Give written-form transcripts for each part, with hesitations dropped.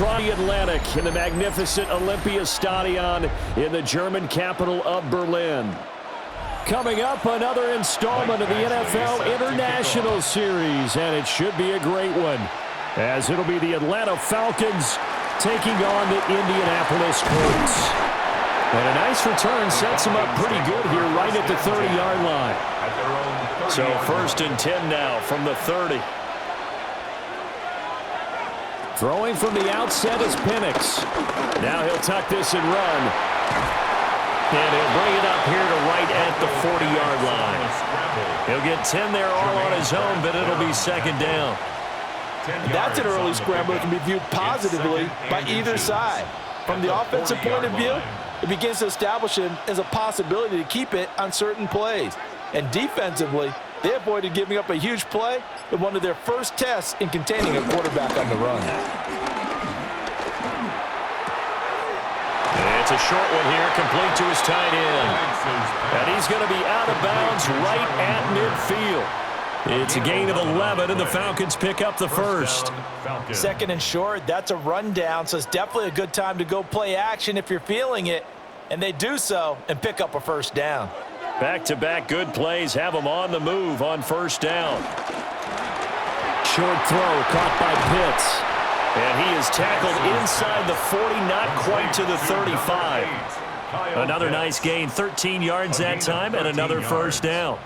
across the Atlantic in the magnificent Olympia Stadion in the German capital of Berlin. Coming up, another installment of the NFL International Series, and it should be a great one, as it'll be the Atlanta Falcons taking on the Indianapolis Colts. And a nice return sets them up pretty good here right at the 30-yard line. So 1st and 10 now from the 30. Throwing from the outset is Penix. Now he'll tuck this and run. And he'll bring it up here to right at the 40-yard line. He'll get 10 there all on his own, but it'll be 2nd down. That's an early scramble that can be viewed positively by either side. From the offensive point of view, it begins to establish him as a possibility to keep it on certain plays. And defensively, they avoided giving up a huge play with one of their first tests in containing a quarterback on the run. It's a short one here, complete to his tight end. And he's going to be out of bounds right at midfield. It's a gain of 11, and the Falcons pick up the first. 2nd and short, that's a rundown, so it's definitely a good time to go play action if you're feeling it. And they do so and pick up a 1st down. Back-to-back good plays have them on the move on 1st down. Short throw caught by Pitts. And he is tackled inside the 40, not quite to the 35. Another nice gain, 13 yards that time, and another 1st down.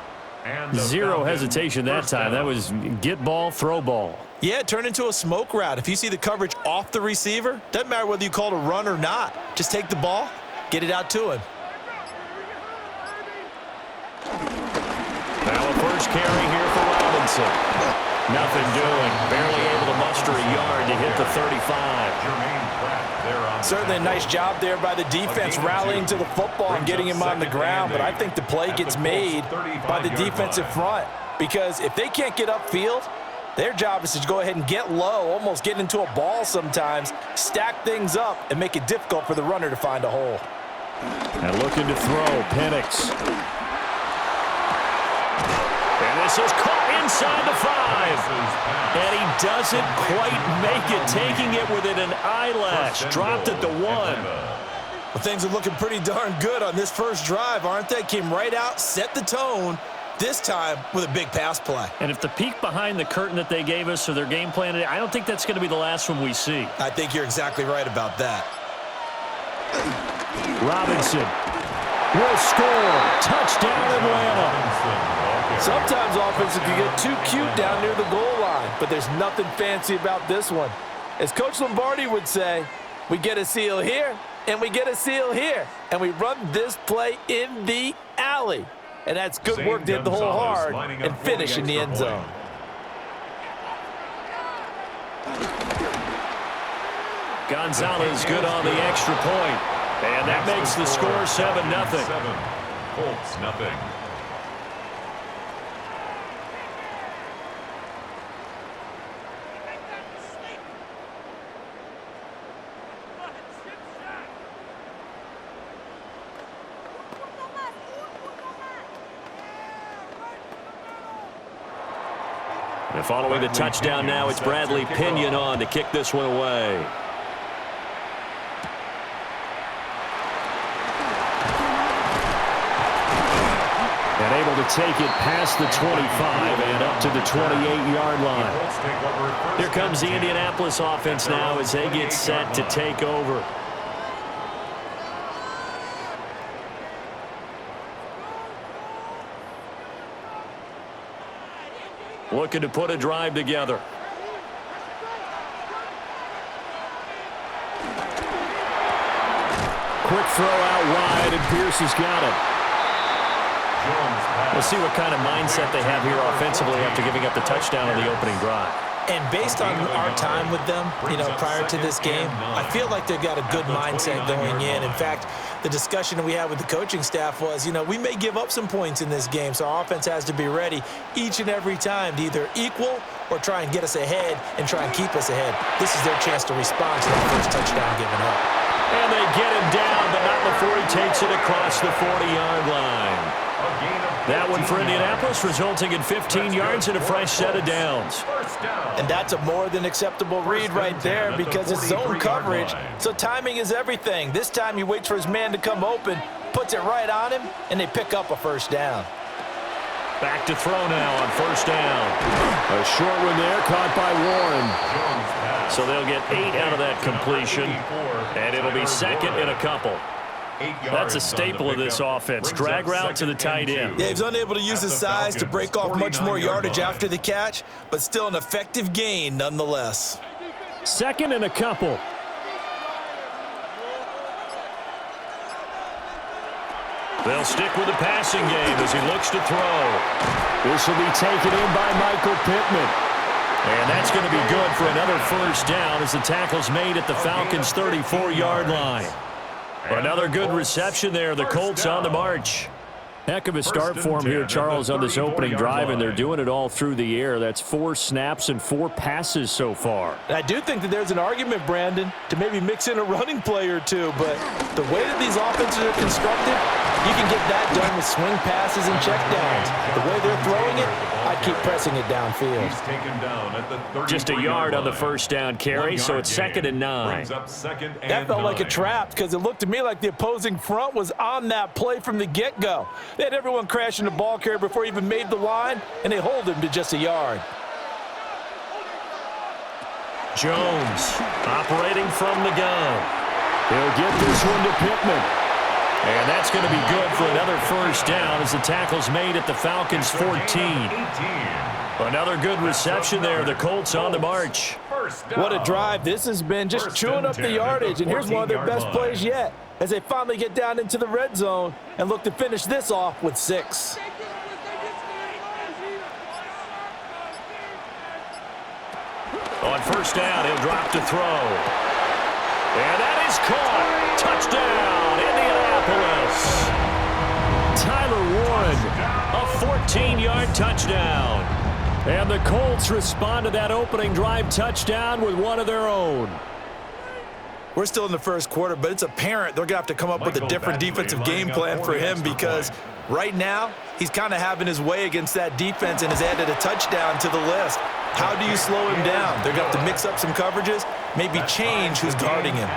Zero hesitation that time. That was get ball, throw ball. Yeah, it turned into a smoke route. If you see the coverage off the receiver, doesn't matter whether you call it a run or not. Just take the ball, get it out to him. Now a first carry here for Robinson. Nothing doing. Barely able to muster a yard to hit the 35. Certainly a nice job there by the defense rallying to the football and getting him on the ground, but I think the play gets made by the defensive front, because if they can't get upfield, their job is to go ahead and get low, almost get into a ball sometimes, stack things up, and make it difficult for the runner to find a hole. And looking to throw, Penix. And this is caught inside the 5. And he doesn't quite make it, taking it within an eyelash. Dropped at the 1. Well, things are looking pretty darn good on this first drive, aren't they? Came right out, set the tone, this time with a big pass play. And if the peek behind the curtain that they gave us or their game plan, I don't think that's going to be the last one we see. I think you're exactly right about that. Robinson will score. Touchdown, Atlanta. Sometimes offenses can get too cute down near the goal line, but there's nothing fancy about this one. As Coach Lombardi would say, we get a seal here, and we get a seal here, and we run this play in the alley. And that's good work to hit the hole hard and finish in the end zone. Gonzalez good on the extra point. And that makes the score 7-0. Colts, nothing. And following the touchdown now, it's Bradley Pinion on to kick this one away. And able to take it past the 25 and up to the 28-yard line. Here comes the Indianapolis offense now as they get set to take over. Looking to put a drive together. Quick throw out wide, and Pierce has got it. We'll see what kind of mindset they have here offensively after giving up the touchdown on the opening drive. And based on our time with them, prior to this game, I feel like they've got a good mindset going in. In fact, the discussion we had with the coaching staff was, we may give up some points in this game, so our offense has to be ready each and every time to either equal or try and get us ahead and try and keep us ahead. This is their chance to respond to that first touchdown given up. And they get him down, but not before he takes it across the 40-yard line. That one for Indianapolis, resulting in 15 yards and a fresh set of downs. And that's a more than acceptable read right there because it's zone coverage, so timing is everything. This time he waits for his man to come open, puts it right on him, and they pick up a first down. Back to throw now on first down. A short one there, caught by Warren. So they'll get 8 out of that completion, and it'll be second and a couple. That's a staple of this offense. Drag route to the tight end. Yeah, he's unable to use his size to break off much more yardage after the catch, but still an effective gain nonetheless. Second and a couple. They'll stick with the passing game as he looks to throw. This will be taken in by Michael Pittman. And that's going to be good for another first down as the tackle's made at the Falcons' 34-yard line. Another good reception there. The Colts on the march. Heck of a start for him here, Charles, on this opening drive, and they're doing it all through the air. That's 4 snaps and 4 passes so far. And I do think that there's an argument, Brandon, to maybe mix in a running play or two, but the way that these offenses are constructed, you can get that done with swing passes and checkdowns. The way they're throwing it, I'd keep pressing it downfield. He's taken down at the Just a yard on the first down carry, so it's second and 9. That felt like a trap because it looked to me like the opposing front was on that play from the get-go. They had everyone crashing the ball carrier before he even made the line, and they hold him to just a yard. Jones operating from the gun. He'll get this one to Pittman. And that's going to be good for another first down as the tackle's made at the Falcons' 14. Another good reception there. The Colts on the march. What a drive this has been, just chewing up the yardage, and here's one of their best plays yet as they finally get down into the red zone and look to finish this off with 6. On first down, he'll drop to throw. And that is caught. Touchdown, Indianapolis. Tyler Warren, a 14-yard touchdown. And the Colts respond to that opening drive touchdown with one of their own. We're still in the first quarter, but it's apparent they're going to have to come up with a different defensive game plan for him because right now he's kind of having his way against that defense and has added a touchdown to the list. How do you slow him down? They're going to have to mix up some coverages, maybe change who's guarding him.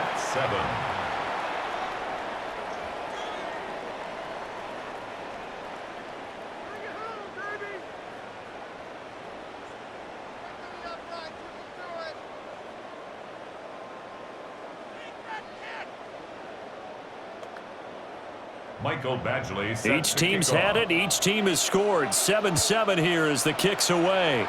Each team's had it. Each team has scored. 7-7 here as the kick's away.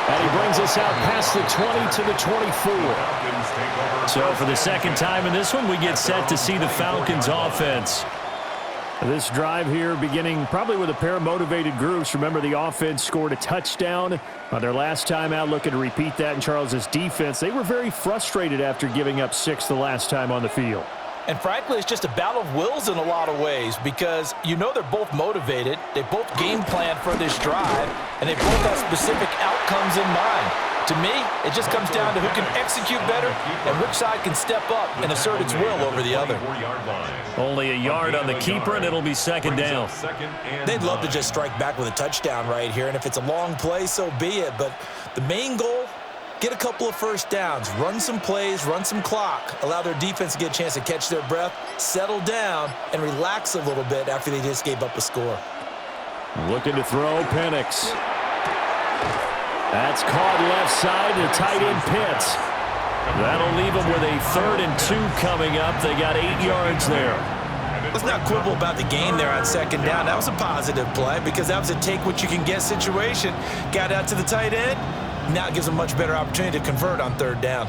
And he brings us out past the 20 to the 24. So for the second time in this one, we get set to see the Falcons offense. This drive here beginning probably with a pair of motivated groups. Remember, the offense scored a touchdown on their last time out, looking to repeat that in Charles's defense. They were very frustrated after giving up 6 the last time on the field. And frankly, it's just a battle of wills in a lot of ways because you know they're both motivated, they both game plan for this drive, and they both have specific outcomes in mind. To me, it just comes down to who can execute better and which side can step up and assert its will over the other. Only a yard on the keeper, and it'll be second down. They'd love to just strike back with a touchdown right here, and if it's a long play, so be it. But the main goal, get a couple of first downs, run some plays, run some clock, allow their defense to get a chance to catch their breath, settle down, and relax a little bit after they just gave up a score. Looking to throw, Penix. That's caught left side to tight end Pitts. That'll leave them with a 3rd and 2 coming up. They got 8 yards there. Let's not quibble about the gain there on second down. That was a positive play because that was a take-what-you-can-get situation. Got out to the tight end. Now it gives them a much better opportunity to convert on 3rd down.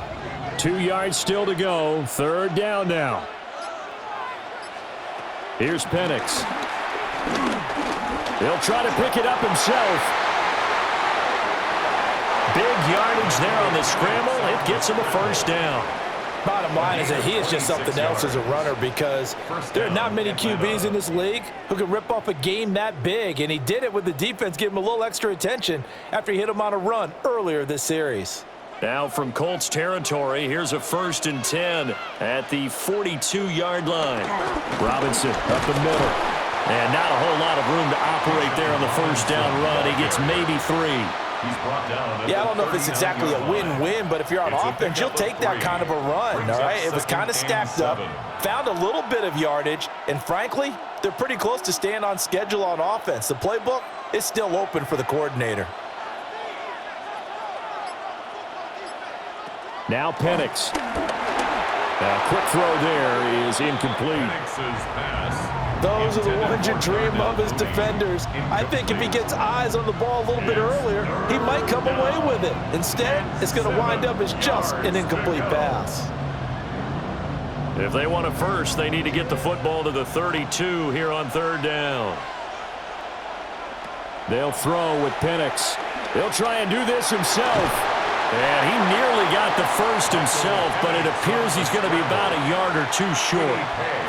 2 yards still to go. 3rd down now. Here's Penix. He'll try to pick it up himself. Big yardage there on the scramble. It gets him a first down. Bottom line is that he is just something else as a runner because there are not many QBs in this league who can rip off a game that big, and he did it with the defense giving him a little extra attention after he hit him on a run earlier this series. Now from Colts territory, here's a 1st and 10 at the 42-yard line. Robinson up the middle. And not a whole lot of room to operate there on the 1st down run. He gets maybe 3. Yeah, I don't know if it's exactly a win-win, but if you're on offense, you'll take that kind of a run, all right? It was kind of stacked up, found a little bit of yardage, and frankly, they're pretty close to staying on schedule on offense. The playbook is still open for the coordinator. Now Penix. A quick throw there is incomplete. Those are the ones you dream of as defenders. I think if he gets eyes on the ball a little bit earlier, he might come away with it. Instead, it's going to wind up as just an incomplete pass. If they want a first, they need to get the football to the 32 here on 3rd down. They'll throw with Penix. He'll try and do this himself. And he nearly got the first himself, but it appears he's going to be about a yard or 2 short.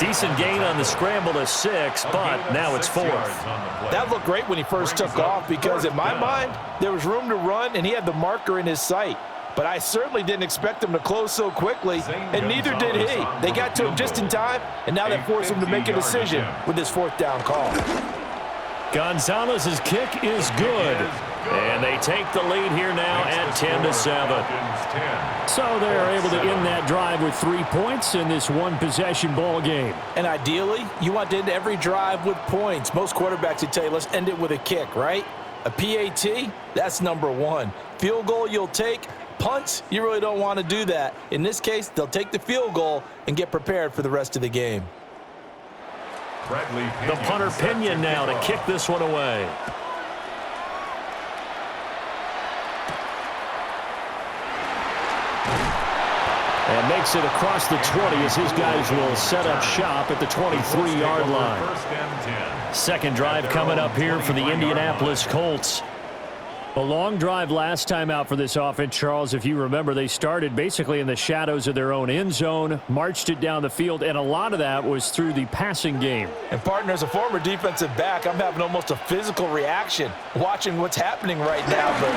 Decent gain on the scramble to 6, but now it's 4th. That looked great when he first took off because, in my mind, there was room to run, and he had the marker in his sight. But I certainly didn't expect him to close so quickly, and neither did he. They got to him just in time, and now that forced him to make a decision with this 4th down call. Gonzalez's kick is good. And they take the lead here now at 10-7. So they're able to end that drive with 3 points in this one-possession ball game. And ideally, you want to end every drive with points. Most quarterbacks would tell you, let's end it with a kick, right? A PAT, that's number 1. Field goal you'll take. Punts, you really don't want to do that. In this case, they'll take the field goal and get prepared for the rest of the game. The punter Pinion now to kick this one away. And makes it across the 20 as his guys will set up shop at the 23-yard line. 2nd drive coming up here for the Indianapolis Colts. A long drive last time out for this offense, Charles. If you remember, they started basically in the shadows of their own end zone, marched it down the field, and a lot of that was through the passing game. And, partner, as a former defensive back, I'm having almost a physical reaction watching what's happening right now. But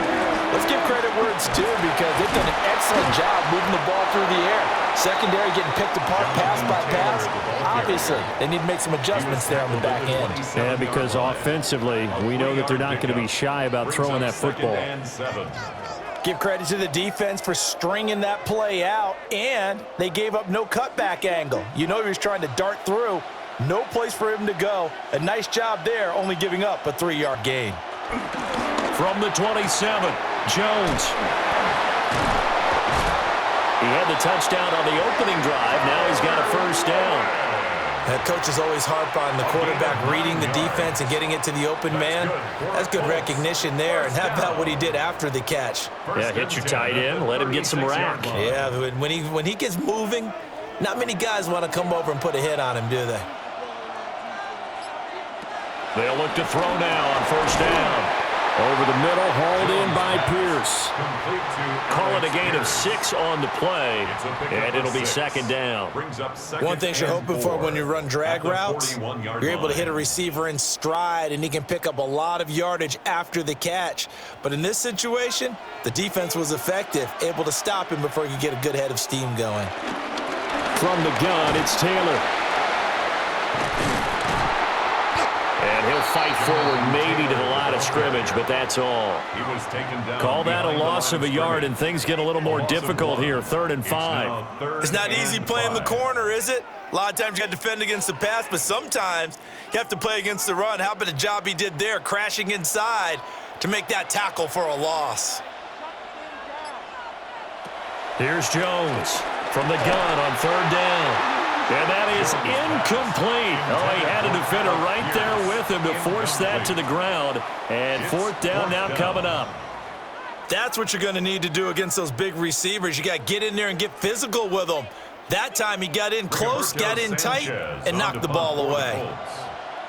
let's give credit where it's due because they've done an excellent job moving the ball through the air. Secondary getting picked apart pass by pass. Obviously, they need to make some adjustments there on the back end. Yeah, because offensively, we know that they're not going to be shy about throwing that football. Give credit to the defense for stringing that play out, and they gave up no cutback angle. You know he was trying to dart through. No place for him to go. A nice job there, only giving up a 3-yard gain. From the 27, Jones. He had the touchdown on the opening drive. Now he's got a 1st down. That coach is always harp on the quarterback reading the defense and getting it to the open man. That's good recognition there. And how about what he did after the catch? Yeah, hit your tight end, let him get some rack. Yeah, when he gets moving, not many guys want to come over and put a hit on him, do they? They'll look to throw now on 1st down. Over the middle, hauled in by Pierce. Call it a gain of 6 on the play, and it'll be 2nd down. One thing you're hoping for when you run drag routes, you're able to hit a receiver in stride, and he can pick up a lot of yardage after the catch. But in this situation, the defense was effective, able to stop him before he could get a good head of steam going. From the gun, it's Taylor. And he'll fight forward maybe to the line of scrimmage, but that's all. Call that a loss of a yard, and things get a little more difficult here. 3rd and 5. It's not easy playing the corner, is it? A lot of times you got to defend against the pass, but sometimes you have to play against the run. How about the job he did there, crashing inside to make that tackle for a loss? Here's Jones from the gun on 3rd down. And that is incomplete. Oh, he had a defender right there with him to force that to the ground. And 4th down now coming up. That's what you're going to need to do against those big receivers. You got to get in there and get physical with them. That time he got in close, got in tight, and knocked the ball away.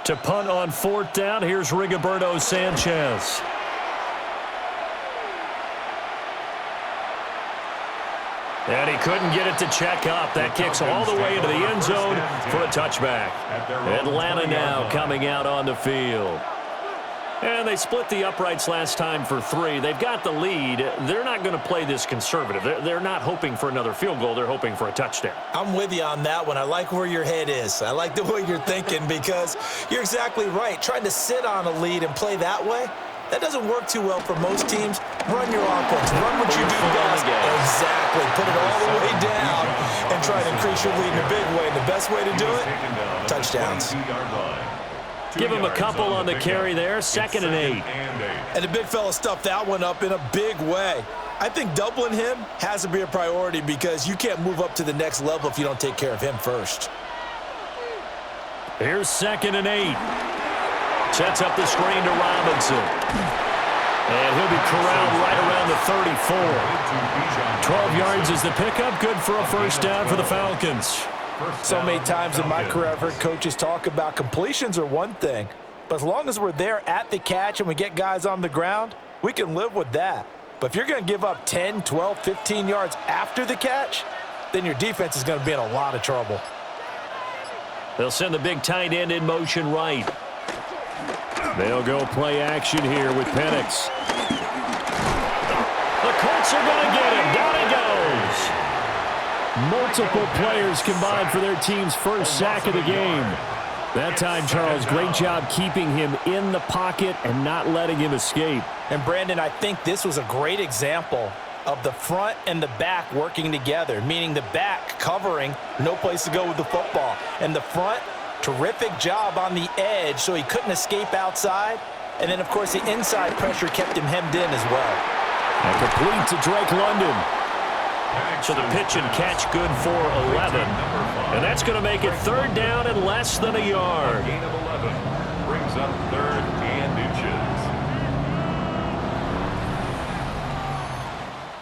To punt on 4th down, here's Rigoberto Sanchez. And he couldn't get it to check up. That kicks all the way into the end zone for a touchback. Atlanta now coming out on the field. And they split the uprights last time for 3. They've got the lead. They're not going to play this conservative. They're not hoping for another field goal. They're hoping for a touchdown. I'm with you on that one. I like where your head is. I like the way you're thinking because you're exactly right. Trying to sit on a lead and play that way, that doesn't work too well for most teams. Run your offense. Run what you do best. Exactly. Put it all the way down and try to increase your lead in a big way. And the best way to do it, touchdowns. Give him a couple on the carry there. 2nd and 8. And the big fella stuffed that one up in a big way. I think doubling him has to be a priority because you can't move up to the next level if you don't take care of him first. Here's 2nd and 8. Sets up the screen to Robinson. And he'll be corralled right around the 34. 12 yards is the pickup. Good for a first down for the Falcons. So many times in my career I've heard coaches talk about completions are one thing, but as long as we're there at the catch and we get guys on the ground, we can live with that. But if you're going to give up 10, 12, 15 yards after the catch, then your defense is going to be in a lot of trouble. They'll send the big tight end in motion right. They'll go play action here with Penix. The Colts are going to get him. Down he goes. Multiple players combined for their team's first sack of the game. That time, Charles, great job keeping him in the pocket and not letting him escape. And, Brandon, I think this was a great example of the front and the back working together, meaning the back covering, no place to go with the football. And the front, terrific job on the edge so he couldn't escape outside. And then, of course, the inside pressure kept him hemmed in as well. And complete to Drake London. So the pitch and catch good for 11. And that's going to make it 3rd down and less than a yard. Gain of 11 brings up 3rd and inches.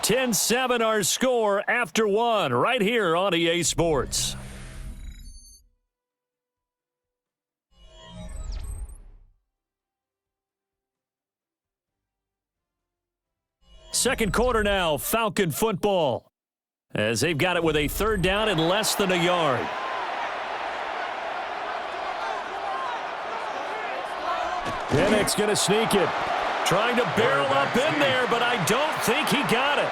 10-7 our score after 1 right here on EA Sports. Second quarter now, Falcon football. As they've got it with a 3rd down and less than a yard. Penix going to sneak it. Trying to barrel up in there, but I don't think he got it.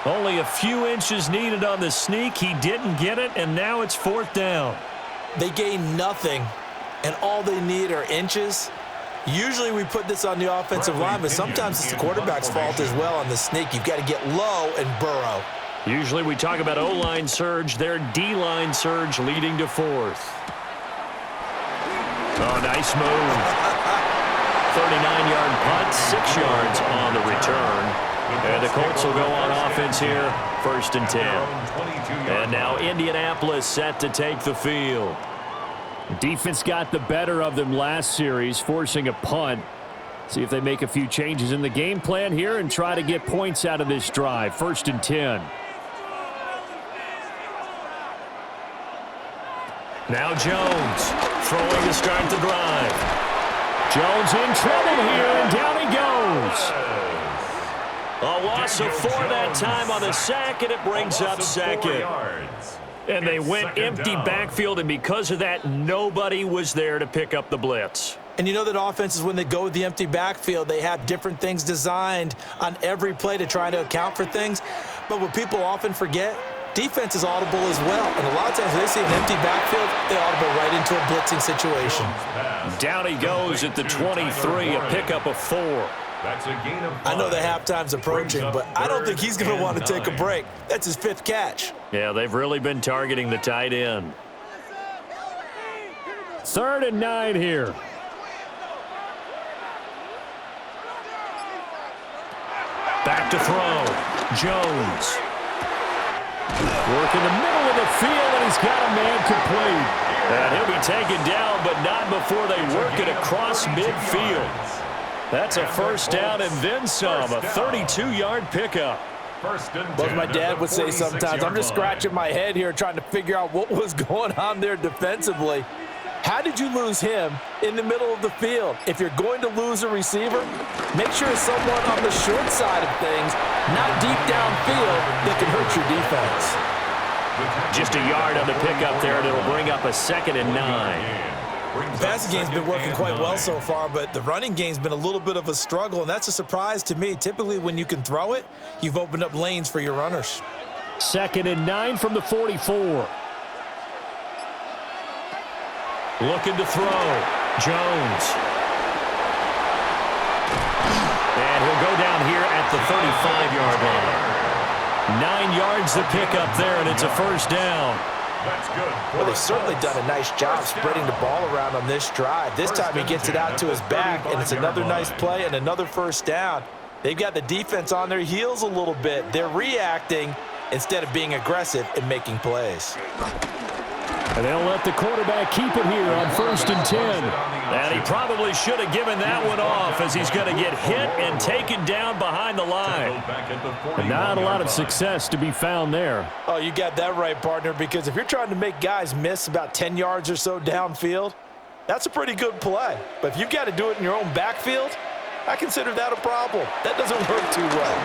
Only a few inches needed on the sneak. He didn't get it, and now it's 4th down. They gain nothing, and all they need are inches. Usually we put this on the offensive line, but sometimes it's the quarterback's fault as well on the sneak. You've got to get low and burrow. Usually we talk about O-line surge, their D-line surge leading to 4th. Oh, nice move. 39-yard punt, 6 yards on the return. And the Colts will go on offense here, 1st and 10. And now Indianapolis set to take the field. Defense got the better of them last series, forcing a punt. See if they make a few changes in the game plan here and try to get points out of this drive. 1st and 10. Now Jones throwing to start the drive. Jones in trouble here, and down he goes. A loss of 4 that time on the sack, and it brings up 2nd. And they went empty backfield, and because of that, nobody was there to pick up the blitz. And you know that offenses, when they go with the empty backfield, they have different things designed on every play to try to account for things. But what people often forget, defense is audible as well. And a lot of times when they see an empty backfield, they audible right into a blitzing situation. Down he goes at the 23, a pickup of 4. That's a gain of 5. I know the halftime's approaching, but I don't think he's going to want to take a break. That's his 5th catch. Yeah, they've really been targeting the tight end. 3rd and 9 here. Back to throw. Jones. Work in the middle of the field, and he's got a man complete. And he'll be taken down, but not before they work it across midfield. That's a 1st down and then some, a 32-yard pickup. But my dad would say sometimes, I'm just scratching my head here trying to figure out what was going on there defensively. How did you lose him in the middle of the field? If you're going to lose a receiver, make sure it's someone on the short side of things, not deep downfield, that can hurt your defense. Just a yard on the pickup there, and it'll bring up a 2nd and 9. The passing game's been working quite well so far, but the running game's been a little bit of a struggle, and that's a surprise to me. Typically, when you can throw it, you've opened up lanes for your runners. 2nd and 9 from the 44. Looking to throw. Jones. And he'll go down here at the 35-yard line. 9 yards to pick up there, and it's a first down. That's good. Well, they've certainly done a nice job spreading the ball around on this drive. This time he gets it out to his back, and it's another nice play and another first down. They've got the defense on their heels a little bit. They're reacting instead of being aggressive and making plays. And they'll let the quarterback keep it here on 1st and 10. And he probably should have given that one off as he's going to get hit and taken down behind the line. But not a lot of success to be found there. Oh, you got that right, partner, because if you're trying to make guys miss about 10 yards or so downfield, that's a pretty good play. But if you've got to do it in your own backfield, I consider that a problem. That doesn't work too well.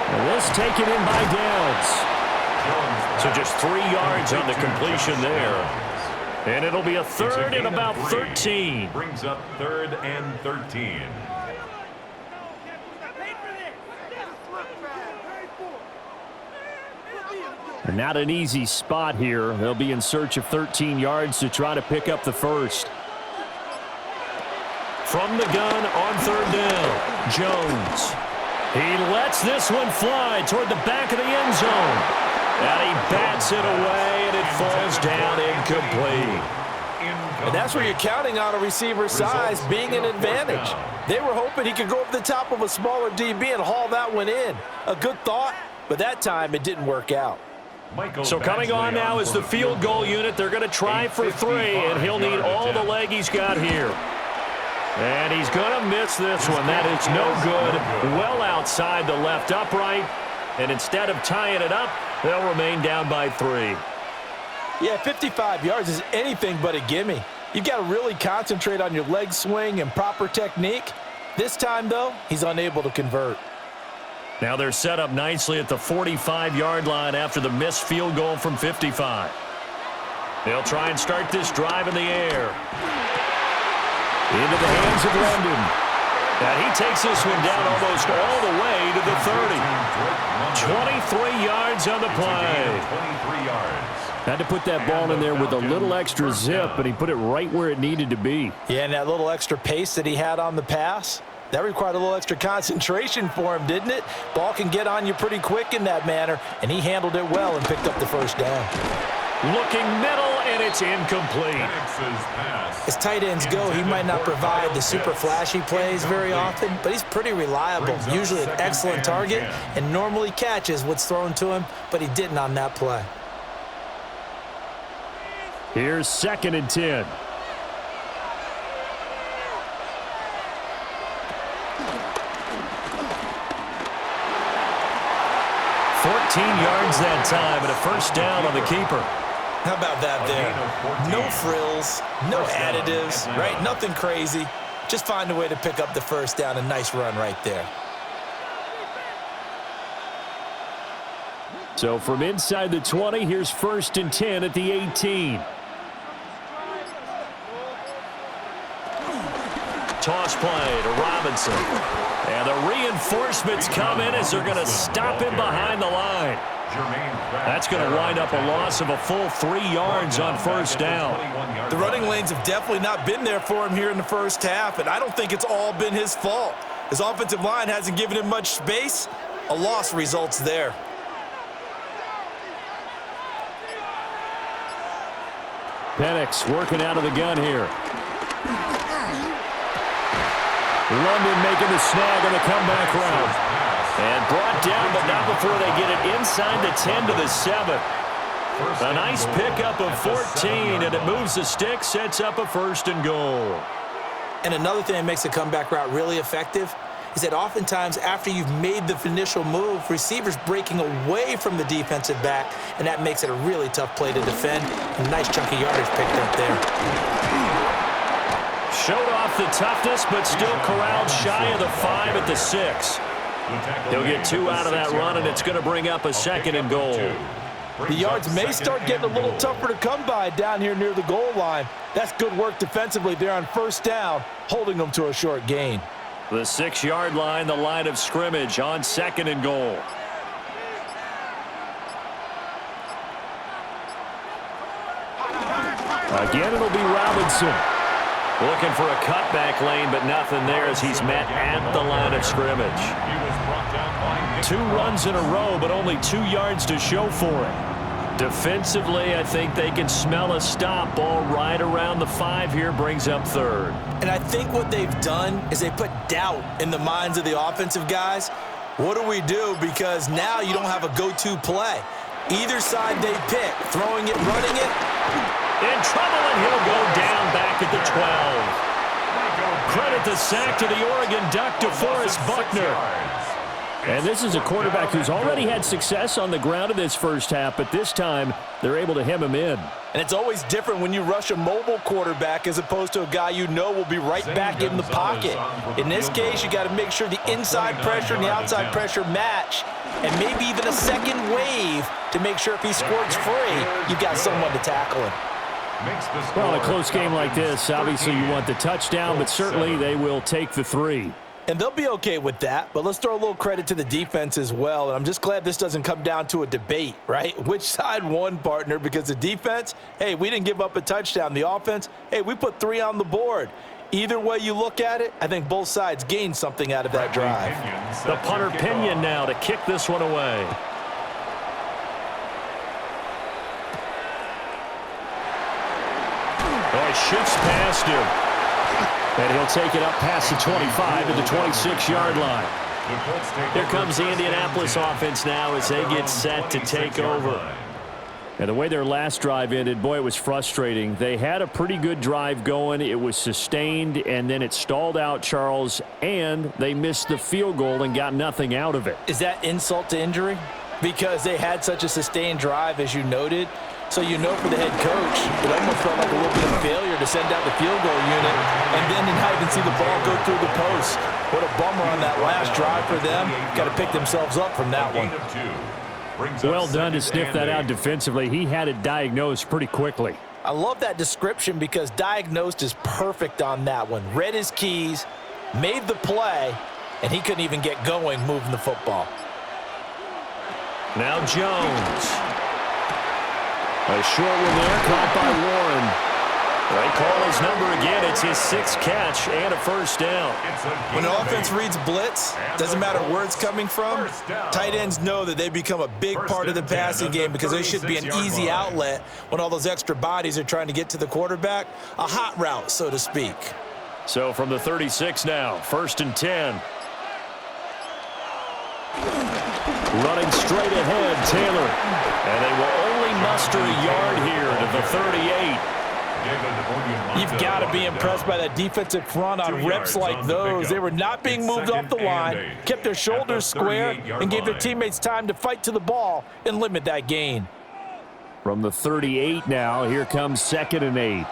And this taken in by Downs. So just 3 yards on the completion there. And it'll be a 3rd and about 13. Brings up 3rd and 13. And not an easy spot here. They'll be in search of 13 yards to try to pick up the first. From the gun on 3rd down, Jones. He lets this one fly toward the back of the end zone. And he bats it away, and it falls down incomplete. And that's where you're counting on a receiver's size being an advantage. They were hoping he could go over the top of a smaller DB and haul that one in. A good thought, but that time it didn't work out. So coming on now is the field goal unit. They're going to try for 3, and he'll need all the leg he's got here. And he's going to miss this one. That is no good. Well outside the left upright. And instead of tying it up, they'll remain down by 3. Yeah, 55 yards is anything but a gimme. You've got to really concentrate on your leg swing and proper technique. This time, though, he's unable to convert. Now they're set up nicely at the 45-yard line after the missed field goal from 55. They'll try and start this drive in the air. Into the hands of London. And he takes this one down almost all the way to the 30. 23 yards on the play. 23 yards. Had to put that ball in there with a little extra zip, but he put it right where it needed to be. Yeah, and that little extra pace that he had on the pass, that required a little extra concentration for him, didn't it? Ball can get on you pretty quick in that manner, and he handled it well and picked up the first down. Looking middle, and it's incomplete. As tight ends go, he might not provide the super flashy plays very often, but he's pretty reliable, usually an excellent target, and normally catches what's thrown to him, but he didn't on that play. Here's 2nd and 10. Yards that time and a first down on the keeper. How about that there? No frills, no additives, right? Nothing crazy. Just find a way to pick up the first down. A nice run right there. So from inside the 20, here's 1st and 10 at the 18. Toss play to Robinson. And the reinforcements come in as they're going to stop him behind the line. That's going to wind up a loss of a full 3 yards on first down. The running lanes have definitely not been there for him here in the first half, and I don't think it's all been his fault. His offensive line hasn't given him much space. A loss results there. Penix working out of the gun here. London making the snag on the comeback route. And brought down, but not before they get it inside the 10 to the 7. A nice pickup of 14, and it moves the stick, sets up a 1st and goal. And another thing that makes a comeback route really effective is that oftentimes after you've made the initial move, receivers breaking away from the defensive back, and that makes it a really tough play to defend. A nice chunk of yardage picked up there. Showed off the toughness, but still corralled shy of the 5 at the 6. He'll get 2 out of that run, and it's going to bring up a 2nd and goal. The yards may start getting a little tougher to come by down here near the goal line. That's good work defensively there on first down, holding them to a short gain. The 6-yard line, the line of scrimmage on 2nd and goal. Again, it'll be Robinson. Looking for a cutback lane, but nothing there as he's met at the line of scrimmage. 2 runs in a row, but only 2 yards to show for it. Defensively, I think they can smell a stop. Ball right around the 5 here, brings up 3rd. And I think what they've done is they put doubt in the minds of the offensive guys. What do we do? Because now you don't have a go-to play. Either side they pick, throwing it, running it. In trouble, and he'll go down back at the 12. Credit the sack to the Oregon Duck, DeForest Buckner. And this is a quarterback who's already had success on the ground in this first half, but this time they're able to hem him in. And it's always different when you rush a mobile quarterback as opposed to a guy you know will be right back in the pocket. In this case, you got to make sure the inside pressure and the outside pressure match, and maybe even a second wave to make sure if he squirts free, you've got someone to tackle him. Well, in a close game like this, obviously you want the touchdown, but certainly they will take the 3. And they'll be okay with that, but let's throw a little credit to the defense as well. And I'm just glad this doesn't come down to a debate, right? Which side won, partner? Because the defense, hey, we didn't give up a touchdown. The offense, hey, we put 3 on the board. Either way you look at it, I think both sides gained something out of that drive. The punter Pinion now to kick this one away. Oh, he shifts past him. And he'll take it up past the 25 to the 26-yard line. Here comes the Indianapolis offense now as they get set to take over. And the way their last drive ended, boy, it was frustrating. They had a pretty good drive going. It was sustained, and then it stalled out, Charles, and they missed the field goal and got nothing out of it. Is that insult to injury? Because they had such a sustained drive, as you noted. So you know for the head coach, it almost felt like a little bit of failure to send out the field goal unit and then to not even see the ball go through the post. What a bummer on that last drive for them. Got to pick themselves up from that one. Well done to sniff that out defensively. He had it diagnosed pretty quickly. I love that description because diagnosed is perfect on that one. Read his keys, made the play, and he couldn't even get going moving the football. Now Jones. A short one there, caught by Warren. They call his number again. It's his 6th catch and a first down. When the offense reads blitz, doesn't matter where it's coming from, tight ends know that they become a big part of the passing game because they should be an easy outlet when all those extra bodies are trying to get to the quarterback. A hot route, so to speak. So from the 36 now, 1st and 10. Running straight ahead, Taylor. And they will only muster a yard here to the 38. You've got to be impressed by that defensive front on reps like those. They were not being moved off the line, kept their shoulders square, and gave their teammates time to fight to the ball and limit that gain. From the 38 now, here comes 2nd and 8.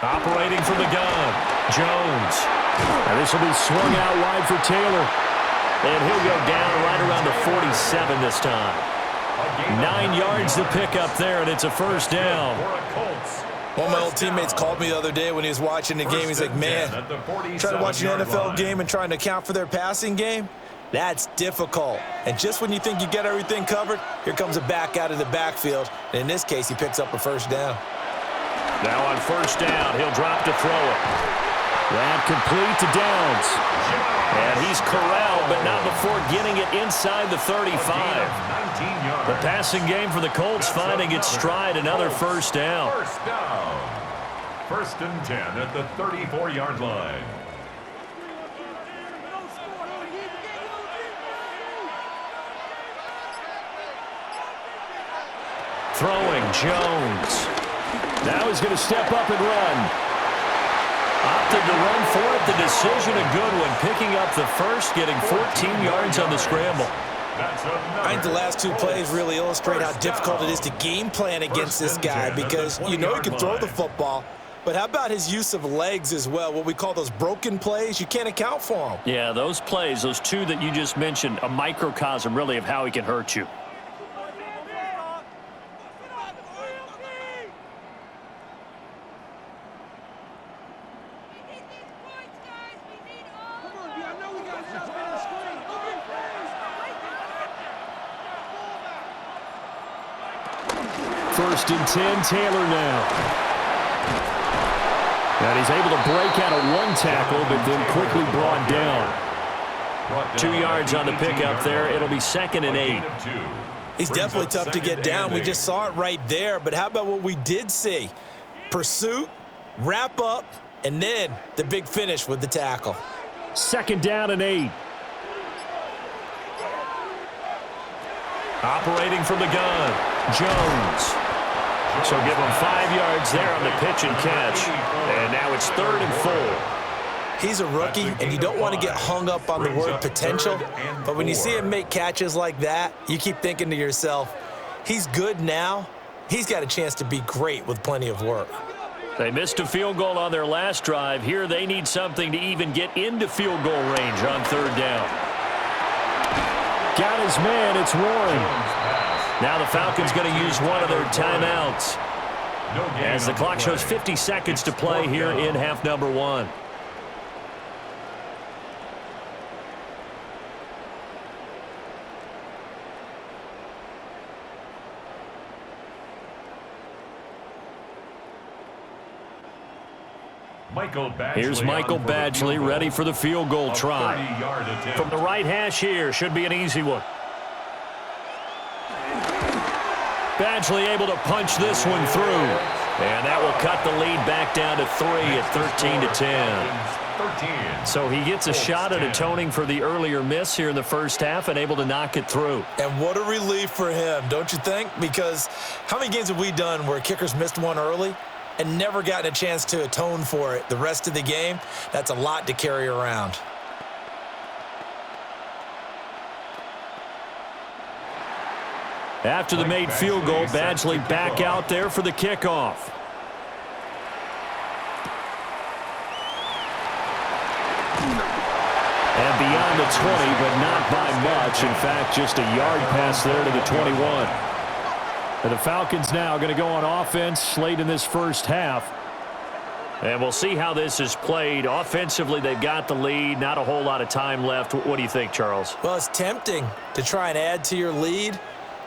Operating from the gun, Jones. And this will be swung out wide for Taylor. And he'll go down right around the 47 this time. 9 yards to pick up there, and it's a first down. One of my old teammates called me the other day when he was watching the game. He's like, man, trying to watch an NFL game and trying to account for their passing game, that's difficult. And just when you think you get everything covered, here comes a back out of the backfield. And in this case, he picks up a first down. Now on first down, he'll drop to throw it. That complete to Downs. And he's corralled, but not before getting it inside the 35. The passing game for the Colts finding its stride, another first down. First down. 1st and 10 at the 34-yard line. Throwing, Jones. Now he's going to step up and run. Opted to run for it. The decision a good one. Picking up the first, getting 14 yards on the scramble. I think the last 2 plays really illustrate how difficult it is to game plan against this guy because you know he can throw the football, But how about his use of legs as well, what we call those broken plays? You can't account for them. Yeah, those plays, those two that you just mentioned, a microcosm really of how he can hurt you. First and 10, Taylor now. And he's able to break out of one tackle, but then quickly brought down. 2 yards on the pickup there. It'll be 2nd and 8. He's definitely tough to get down. We just saw it right there. But how about what we did see? Pursuit, wrap up, and then the big finish with the tackle. 2nd down and 8. Operating from the gun, Jones. So give him 5 yards there on the pitch and catch. And now it's 3rd and 4. He's a rookie, and you don't want to get hung up on the word potential. But when you see him make catches like that, you keep thinking to yourself, he's good now. He's got a chance to be great with plenty of work. They missed a field goal on their last drive. Here they need something to even get into field goal range on 3rd down. Got his man, it's Warren. Now the Falcons going to use one of their timeouts as the clock shows 50 seconds to play here in half number 1. Here's Michael Badgley ready for the field goal try. From the right hash here, should be an easy one. Badgley able to punch this one through. And that will cut the lead back down to 3 at 13 to 10. So he gets a shot at atoning for the earlier miss here in the first half and able to knock it through. And what a relief for him, don't you think? Because how many games have we done where kickers missed one early and never gotten a chance to atone for it the rest of the game? That's a lot to carry around. After the made field goal, Badgley back out there for the kickoff. And beyond the 20, but not by much. In fact, just a yard pass there to the 21. And the Falcons now going to go on offense late in this first half. And we'll see how this is played. Offensively, they've got the lead. Not a whole lot of time left. What do you think, Charles? Well, it's tempting to try and add to your lead.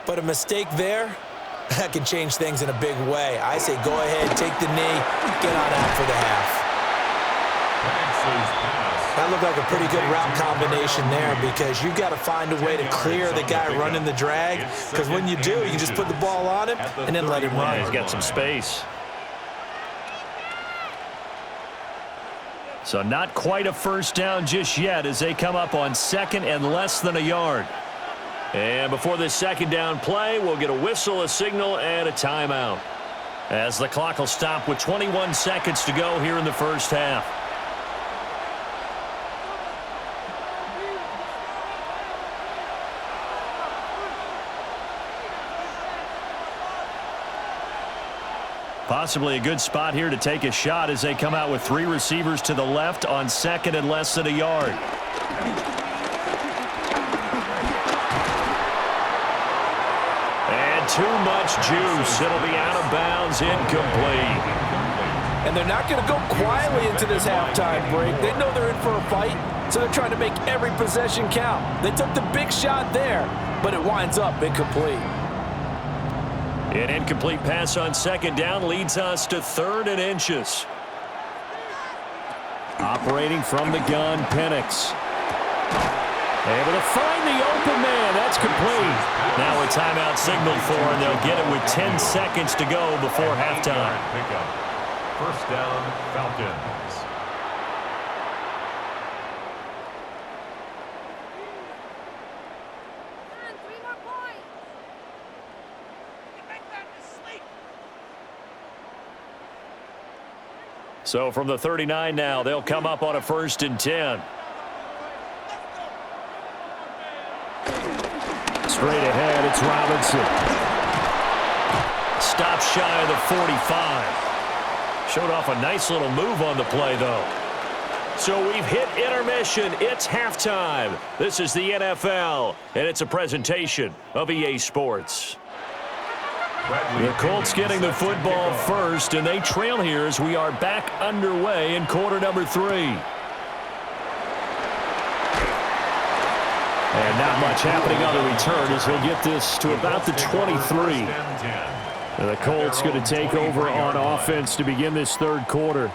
But a mistake there, that can change things in a big way. I say go ahead, take the knee, get on out for the half. That looked like a pretty good route combination there because you've got to find a way to clear the guy running the drag. Because when you do, you can just put the ball on him and then let him run. He's got some space. So not quite a first down just yet as they come up on 2nd and less than a yard. And before this 2nd down play, we'll get a whistle, a signal, and a timeout. As the clock will stop with 21 seconds to go here in the first half. Possibly a good spot here to take a shot as they come out with 3 receivers to the left on 2nd and less than a yard. Too much juice. It'll be out of bounds, incomplete. And they're not going to go quietly into this halftime break. They know they're in for a fight, so they're trying to make every possession count. They took the big shot there, but it winds up incomplete. An incomplete pass on 2nd down leads us to 3rd and inches. Operating from the gun, Penix. Able to find the open man. That's complete. Now a timeout signaled for, and they'll get it with 10 seconds to go before halftime. First down, Falcons. So from the 39 now, they'll come up on a 1st and 10. Straight ahead, it's Robinson. Stops shy of the 45. Showed off a nice little move on the play, though. So we've hit intermission. It's halftime. This is the NFL, and it's a presentation of EA Sports. The Colts getting the football first, and they trail here as we are back underway in quarter number 3. And not much happening on the return as he'll get this to about the 23. And the Colts going to take over on offense to begin this third quarter.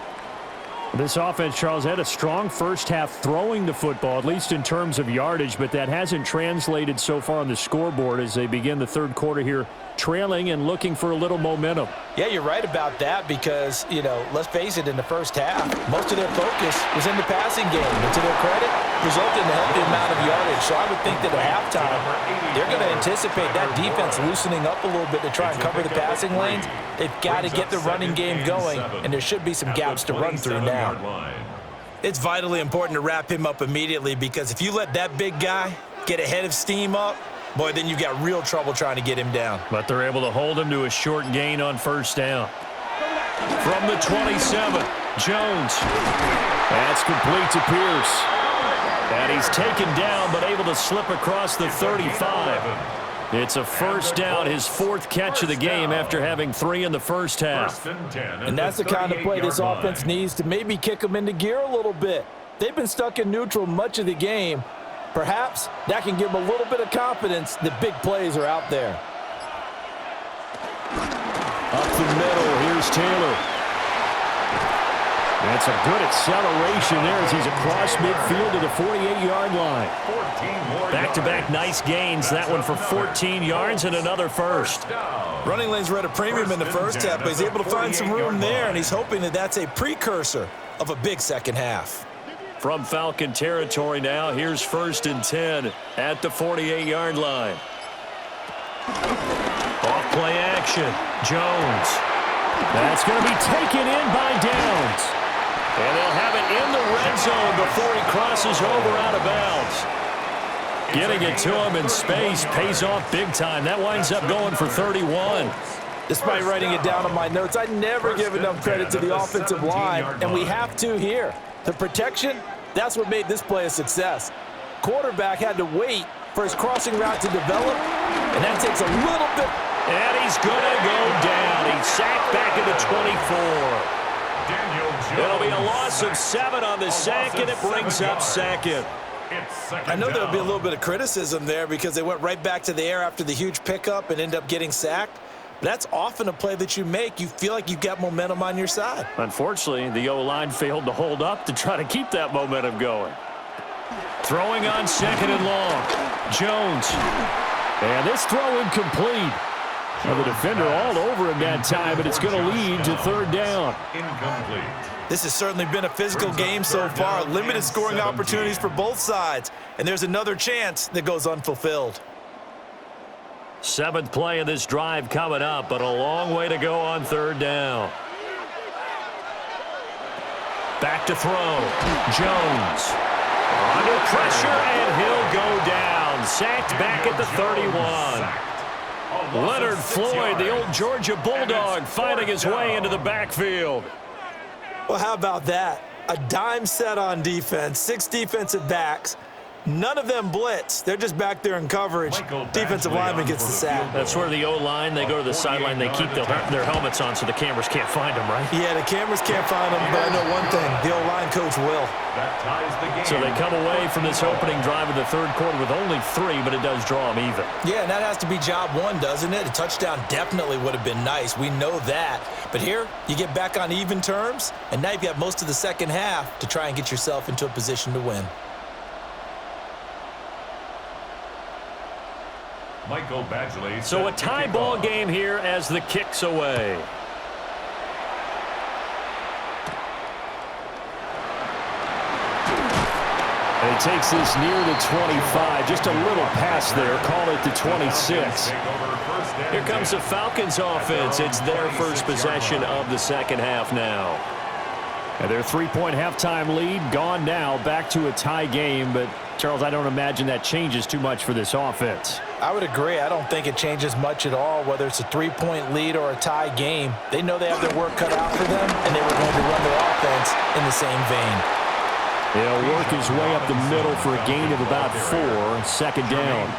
This offense, Charles, had a strong first half throwing the football, at least in terms of yardage, but that hasn't translated so far on the scoreboard as they begin the third quarter here, trailing and looking for a little momentum. Yeah, you're right about that because, let's face it, in the first half, most of their focus was in the passing game. And to their credit, resulted in a healthy amount of yardage. So I would think that at halftime, they're going to anticipate that defense loosening up a little bit to try and cover the passing lanes. They've got to get the running game going, and there should be some gaps to run through now. It's vitally important to wrap him up immediately because if you let that big guy get a head of steam up, boy, then you've got real trouble trying to get him down. But they're able to hold him to a short gain on first down. From the 27, Jones. That's complete to Pierce. And he's taken down but able to slip across the 35. It's a first down, his 4th catch of the game after having 3 in the first half. And that's the kind of play this offense needs to maybe kick them into gear a little bit. They've been stuck in neutral much of the game. Perhaps that can give them a little bit of confidence that big plays are out there. Up the middle, here's Taylor. That's a good acceleration there as he's across midfield to the 48-yard line. Back-to-back nice gains. That one for 14 yards and another first. Running lanes were at a premium in the first half, but he's able to find some room there, and he's hoping that that's a precursor of a big second half. From Falcon territory now, here's 1st and 10 at the 48-yard line. Off play action, Jones. That's going to be taken in by Downs. And they'll have it in the red zone before he crosses over out of bounds. Getting it to him in space pays off big time. That winds up going for 31. Despite writing it down on my notes, I never give enough credit to the offensive line, and we have to here. The protection, that's what made this play a success. Quarterback had to wait for his crossing route to develop, and that takes a little bit. And he's going to go down. He's sacked back at the 24. It'll be a loss of 7 on the sack, and it brings up 2nd. I know there'll be a little bit of criticism there because they went right back to the air after the huge pickup and end up getting sacked. That's often a play that you make. You feel like you've got momentum on your side. Unfortunately, the O-line failed to hold up to try to keep that momentum going. Throwing on 2nd and long. Jones. And this throw incomplete. Well, the defender all over him that time, but it's going to lead to 3rd down. Incomplete. This has certainly been a physical game so far. Limited scoring opportunities for both sides. And there's another chance that goes unfulfilled. 7th play of this drive coming up, but a long way to go on 3rd down. Back to throw. Jones. Under pressure, and he'll go down. Sacked back at the 31. Leonard Floyd, the old Georgia Bulldog, finding his way into the backfield. Well, how about that? A dime set on defense, 6 defensive backs. None of them blitz. They're just back there in coverage. Defensive lineman gets the sack. That's where the O-line, they go to the sideline, they keep their helmets on so the cameras can't find them, right? Yeah, the cameras can't find them, but I know one thing. The O-line coach will. That ties the game. So they come away from this opening drive in the 3rd quarter with only 3, but it does draw them even. Yeah, and that has to be job 1, doesn't it? A touchdown definitely would have been nice. We know that. But here, you get back on even terms, and now you've got most of the second half to try and get yourself into a position to win. Michael Badgley. So a tie ball game here as the kick's away. And he takes this near the 25. Just a little pass there. Call it the 26. Here comes the Falcons offense. It's their first possession of the second half now. And their 3-point halftime lead gone now. Back to a tie game. But, Charles, I don't imagine that changes too much for this offense. I would agree. I don't think it changes much at all, whether it's a 3-point lead or a tie game. They know they have their work cut out for them, and they were going to run their offense in the same vein. He'll work his way up the middle for a gain of about 4, second down.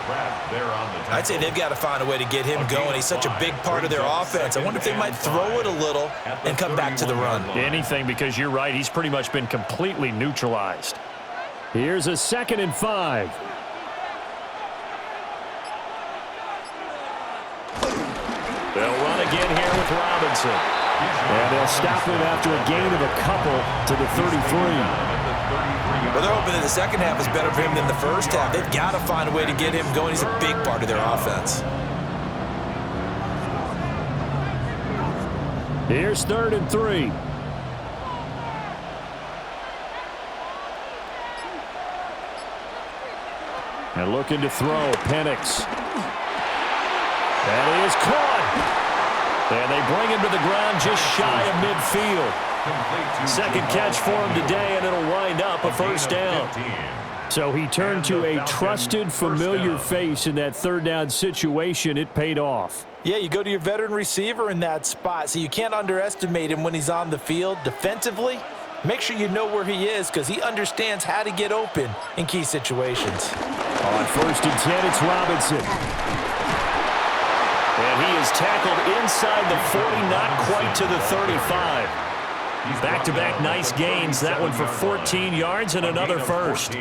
I'd say they've got to find a way to get him going. He's such a big part of their offense. I wonder if they might throw it a little and come back to the run. Anything, because you're right. He's pretty much been completely neutralized. Here's a 2nd and 5. They'll run again here with Robinson. And they'll stop him after a gain of a couple to the 33. Well, they're hoping that the second half is better for him than the first half. They've got to find a way to get him going. He's a big part of their offense. Here's 3rd and 3. And looking to throw, Penix. And he is caught. And they bring him to the ground just shy of midfield. Second catch for him today, and it'll wind up a first down. So he turned to a trusted, familiar face in that 3rd down situation. It paid off. Yeah, you go to your veteran receiver in that spot, so you can't underestimate him when he's on the field. Defensively, make sure you know where he is because he understands how to get open in key situations. On 1st and 10, it's Robinson. And he is tackled inside the 40, not quite to the 35. Back-to-back nice gains. That one for 14 yards and another first.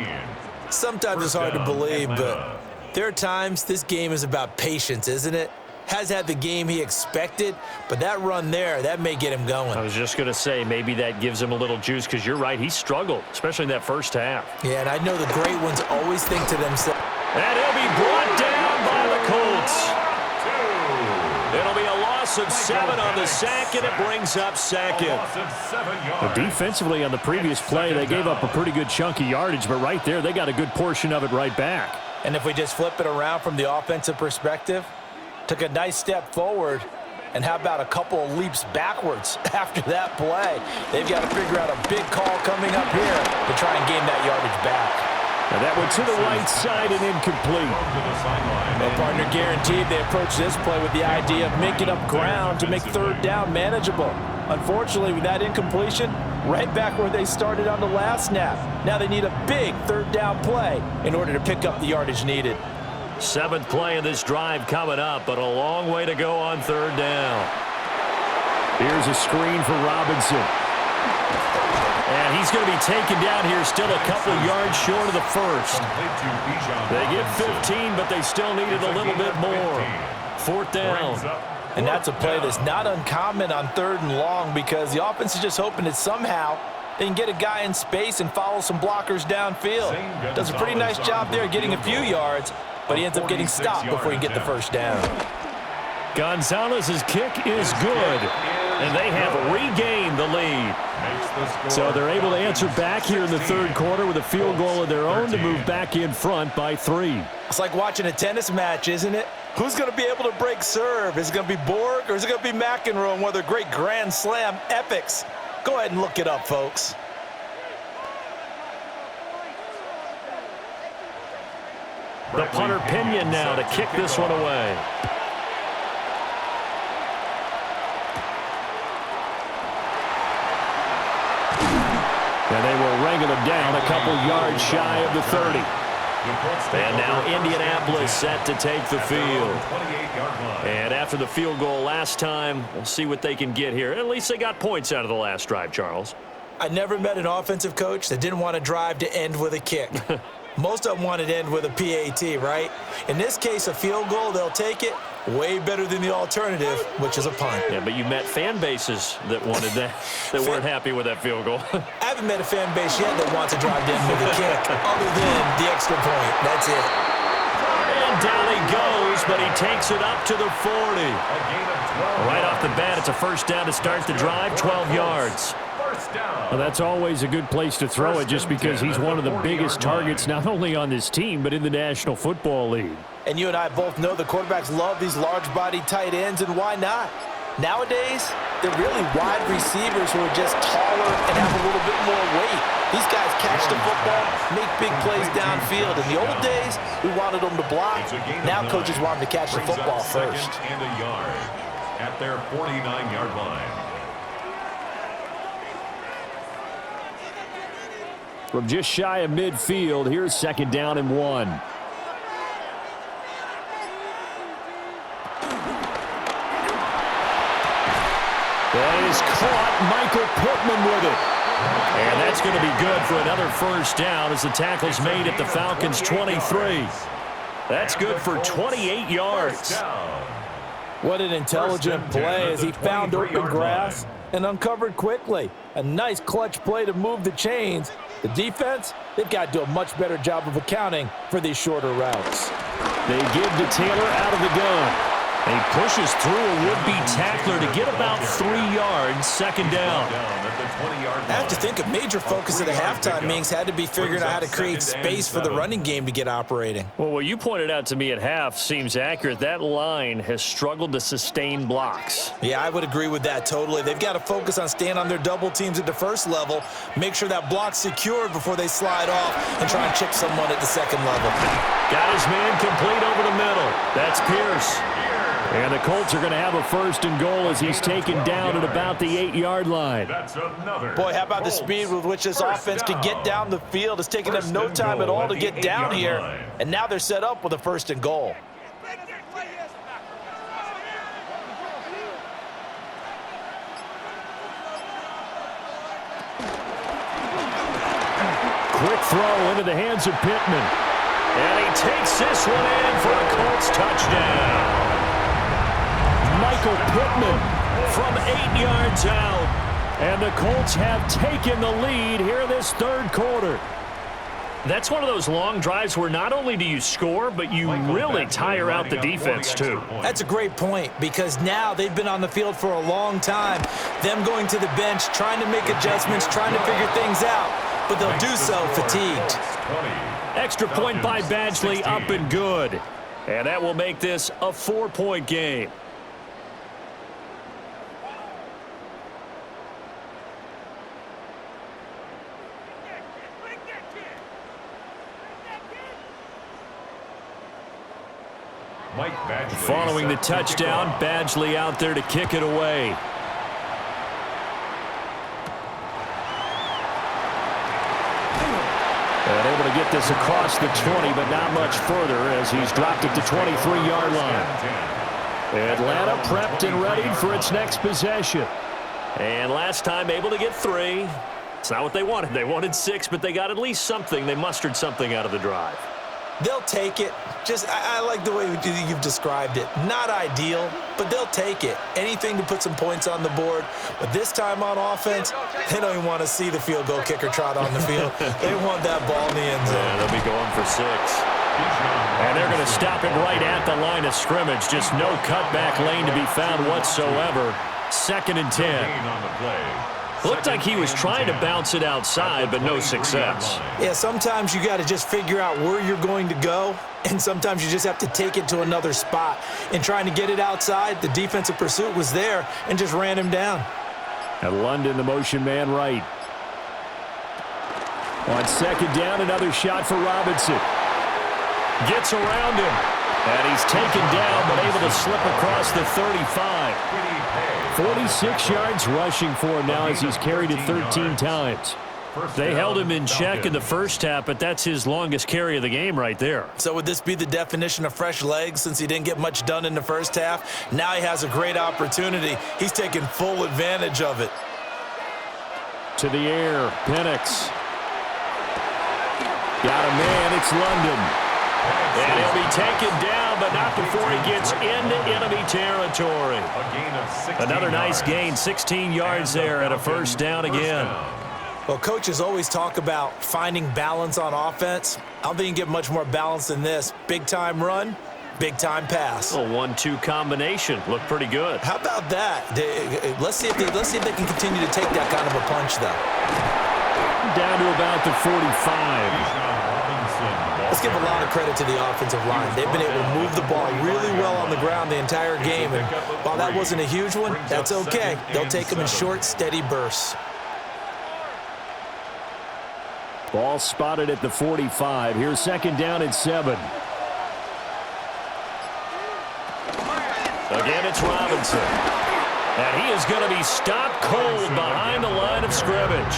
Sometimes it's hard to believe, but there are times this game is about patience, isn't it? Has had the game he expected, but that run there, that may get him going. I was just going to say, maybe that gives him a little juice because you're right, he struggled, especially in that first half. Yeah, and I know the great ones always think to themselves. And he'll be brought down by the Colts. It'll be a loss of 7 on the sack, and it brings up 2nd. Well, defensively on the previous play, they gave up a pretty good chunk of yardage, but right there, they got a good portion of it right back. And if we just flip it around from the offensive perspective, took a nice step forward, and how about a couple of leaps backwards after that play? They've got to figure out a big call coming up here to try and gain that yardage back. And that went to the right side and incomplete. Well, partner, guaranteed they approach this play with the idea of making up ground to make 3rd down manageable. Unfortunately, with that incompletion, right back where they started on the last snap. Now they need a big 3rd down play in order to pick up the yardage needed. 7th play of this drive coming up, but a long way to go on 3rd down. Here's a screen for Robinson. And he's going to be taken down here, still a couple yards short of the first. They get 15, but they still needed a little bit more. 4th down. And that's a play that's not uncommon on 3rd and long because the offense is just hoping that somehow they can get a guy in space and follow some blockers downfield. Does a pretty nice job there getting a few yards, but he ends up getting stopped before he can get the first down. Gonzalez's kick is good, and they have regained the lead. So they're able to answer back here in the 3rd quarter with a field goal of their own to move back in front by 3. It's like watching a tennis match, isn't it? Who's going to be able to break serve? Is it going to be Borg or is it going to be McEnroe and one of their great Grand Slam epics? Go ahead and look it up, folks. The punter Pinion now to kick this one away. And they will wrangle him down a couple yards shy of the 30. And now Indianapolis set to take the field. And after the field goal last time, we'll see what they can get here. At least they got points out of the last drive, Charles. I never met an offensive coach that didn't want to drive to end with a kick. Most of them wanted to end with a PAT, right? In this case, a field goal, they'll take it. Way better than the alternative, which is a punt. Yeah, but you met fan bases that wanted that, that weren't happy with that field goal. I haven't met a fan base yet that wants to drive to end with a kick, other than the extra point. That's it. And down he goes, but he takes it up to the 40. Right off the bat, it's a first down to start the drive, 12 yards. Well, that's always a good place to throw it just because he's one of the biggest targets not only on this team but in the National Football League. And you and I both know the quarterbacks love these large-bodied tight ends, and why not? Nowadays, they're really wide receivers who are just taller and have a little bit more weight. These guys catch the football, make big plays downfield. In the old days, we wanted them to block. Now coaches want them to catch the football first. And a yard at their 49-yard line. From just shy of midfield, here's 2nd down and 1. That is caught. Michael Pittman with it. And that's going to be good for another first down as the tackle's made at the Falcons' 23. That's good for 28 yards. What an intelligent play as he found open grass and uncovered quickly. A nice clutch play to move the chains. The defense, they've got to do a much better job of accounting for these shorter routes. They give to Taylor out of the gun. He pushes through a would-be tackler to get about 3 yards, 2nd down. I have to think a major focus of the halftime meetings had to be figuring out how to create space for the running game to get operating. Well, what you pointed out to me at half seems accurate. That line has struggled to sustain blocks. Yeah, I would agree with that totally. They've got to focus on staying on their double teams at the first level, make sure that block's secured before they slide off, and try and chip someone at the second level. Got his man complete over the middle. That's Pierce. And the Colts are going to have a 1st and goal as he's taken down at about the 8-yard line. Boy, how about the speed with which this offense can get down the field? It's taken them no time at all to get down here. And now they're set up with a 1st and goal. Quick throw into the hands of Pittman. And he takes this one in for a Colts touchdown. Michael Pittman from 8 yards out. And the Colts have taken the lead here in this 3rd quarter. That's one of those long drives where not only do you score, but you really tire out the defense too. That's a great point because now they've been on the field for a long time. Them going to the bench, trying to make adjustments, trying to figure things out, but they'll do so fatigued. Extra point by Badgley, up and good. And that will make this a 4-point game. Following the touchdown, Badgley out there to kick it away. And able to get this across the 20, but not much further as he's dropped it to 23-yard line. Atlanta prepped and ready for its next possession. And last time able to get 3. It's not what they wanted. They wanted 6, but they got at least something. They mustered something out of the drive. They'll take it. I like the way you've described it. Not ideal, but they'll take it. Anything to put some points on the board. But this time on offense, they don't even want to see the field goal kicker trot on the field. They want that ball in the end zone. Yeah, they'll be going for 6. And they're going to stop it right at the line of scrimmage. Just no cutback lane to be found whatsoever. 2nd and 10. Looked like he was trying to bounce it outside, but no success. Yeah, sometimes you got to just figure out where you're going to go, and sometimes you just have to take it to another spot. And trying to get it outside, the defensive pursuit was there and just ran him down. And London, the motion man right. On 2nd down, another shot for Robinson. Gets around him, and he's taken down, but able to slip across the 35. 46 yards rushing for him now as he's carried it 13 times. They held him in check in the first half, but that's his longest carry of the game right there. So would this be the definition of fresh legs since he didn't get much done in the first half? Now he has a great opportunity. He's taking full advantage of it. To the air, Penix. Got a man, it's London. And he'll be taken down, but not before he gets into enemy territory. Another nice gain, 16 yards there and a 1st down again. Well, coaches always talk about finding balance on offense. I don't think you can get much more balance than this. Big-time run, big-time pass. A 1-2 combination. Looked pretty good. How about that? Let's see if they can continue to take that kind of a punch, though. Down to about the 45. Let's give a lot of credit to the offensive line. They've been able to move the ball really well on the ground the entire game. And while that wasn't a huge one, that's okay. They'll take them in short, steady bursts. Ball spotted at the 45. Here's second down and 7. Again, it's Robinson. And he is going to be stopped cold behind the line of scrimmage.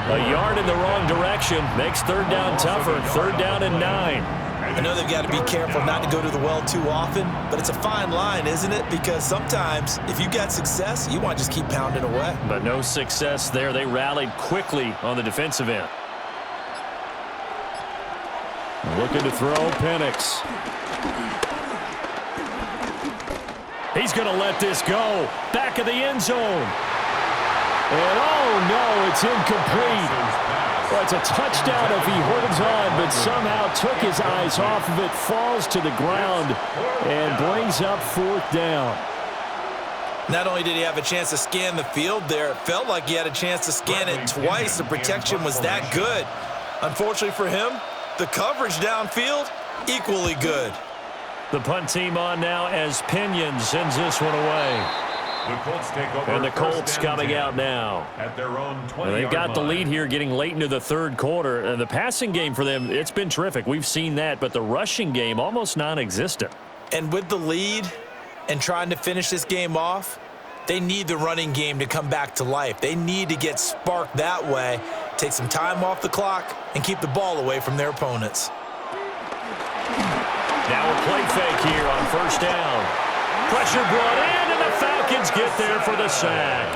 A yard in the wrong direction makes third down tougher. Third down and 9. I know they've got to be careful not to go to the well too often, but it's a fine line, isn't it? Because sometimes if you got success, you want to just keep pounding away. But no success there. They rallied quickly on the defensive end. Looking to throw, Penix. He's going to let this go. Back of the end zone. And oh no, it's incomplete. Well, it's a touchdown if he holds on, but somehow took his eyes off of it, falls to the ground, and brings up fourth down. Not only did he have a chance to scan the field there, it felt like he had a chance to scan it twice. The protection was that good. Unfortunately for him, the coverage downfield, equally good. The punt team on now as Pinion sends this one away. The Colts take over. And the Colts coming out now. At their own 20-yard They've got the line. lead here getting late into the third quarter. And the passing game for them, it's been terrific. We've seen that, but the rushing game almost non-existent. And with the lead and trying to finish this game off, they need the running game to come back to life. They need to get sparked that way, take some time off the clock, and keep the ball away from their opponents. Now a play fake here on first down. Pressure brought in, and the Falcons get there for the sack.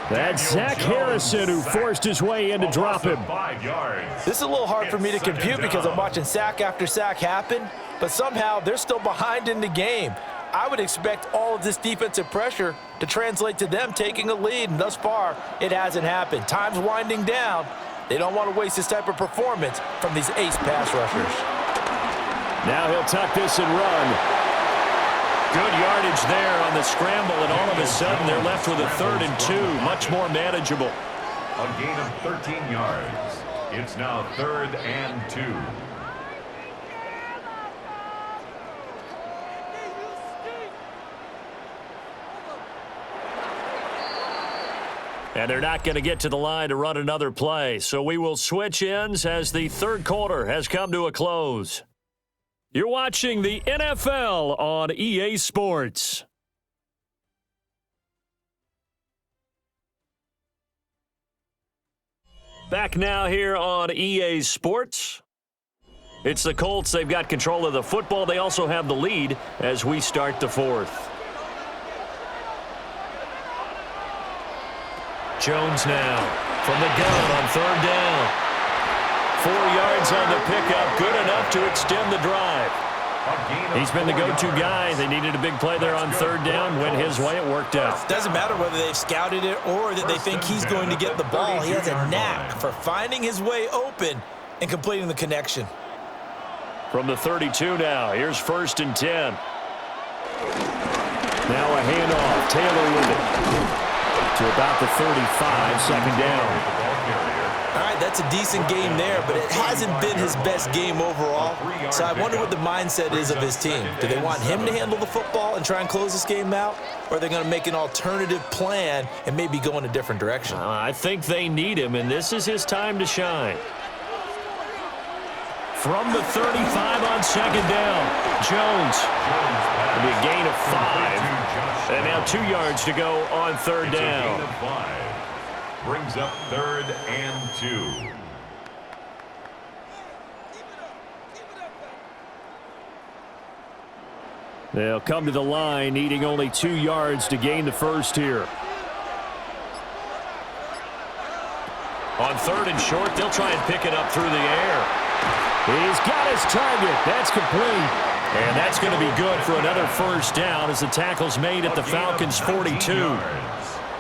That's Zach Harrison who forced his way in to drop him. 5 yards. This is a little hard for me to compute because I'm watching sack after sack happen, but somehow they're still behind in the game. I would expect all of this defensive pressure to translate to them taking a lead, and thus far, it hasn't happened. Time's winding down. They don't want to waste this type of performance from these ace pass rushers. Now he'll tuck this and run. Good yardage there on the scramble, and all of a sudden they're left with a 3rd and 2, much more manageable. A gain of 13 yards. It's now 3rd and 2. And they're not going to get to the line to run another play, so we will switch ends as the third quarter has come to a close. You're watching the NFL on EA Sports. Back now here on EA Sports. It's the Colts. They've got control of the football. They also have the lead as we start the fourth. Jones now from the gun on third down. 4 yards on the pickup, good enough to extend the drive. He's been the go-to guy. They needed a big play there on third down. Went his way, it worked out. Doesn't matter whether they've scouted it or that they think he's going to get the ball. He has a knack for finding his way open and completing the connection. From the 32 now, here's 1st and 10. Now a handoff, Taylor with it. To about the 35, second down. All right, that's a decent game there, but it hasn't been his best game overall. So I wonder what the mindset is of his team. Do they want him to handle the football and try and close this game out? Or are they going to make an alternative plan and maybe go in a different direction? I think they need him, and this is his time to shine. From the 35 on second down, Jones. It'll be a gain of 5. And now 2 yards to go on third down. Gain of 5. Brings up 3rd and 2. They'll come to the line, needing only 2 yards to gain the first here. On 3rd and short, they'll try and pick it up through the air. He's got his target. That's complete. And that's going to be good for another first down as the tackle's made at the Falcons' 42.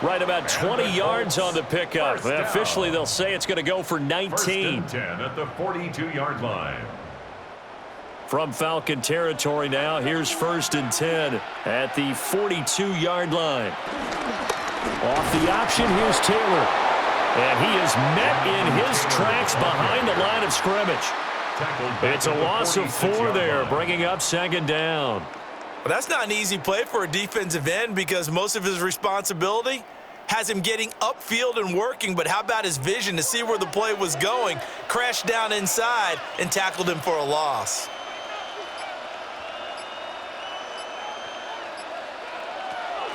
Right about 20 yards on the pickup. Officially, they'll say it's going to go for 19. 1st and 10 at the 42-yard line. From Falcon territory now, here's 1st and 10 at the 42-yard line. Off the option, here's Taylor. And he is met in his tracks behind the line of scrimmage. It's a loss of 4 there, bringing up second down. But that's not an easy play for a defensive end because most of his responsibility has him getting upfield and working, but how about his vision to see where the play was going, crashed down inside, and tackled him for a loss.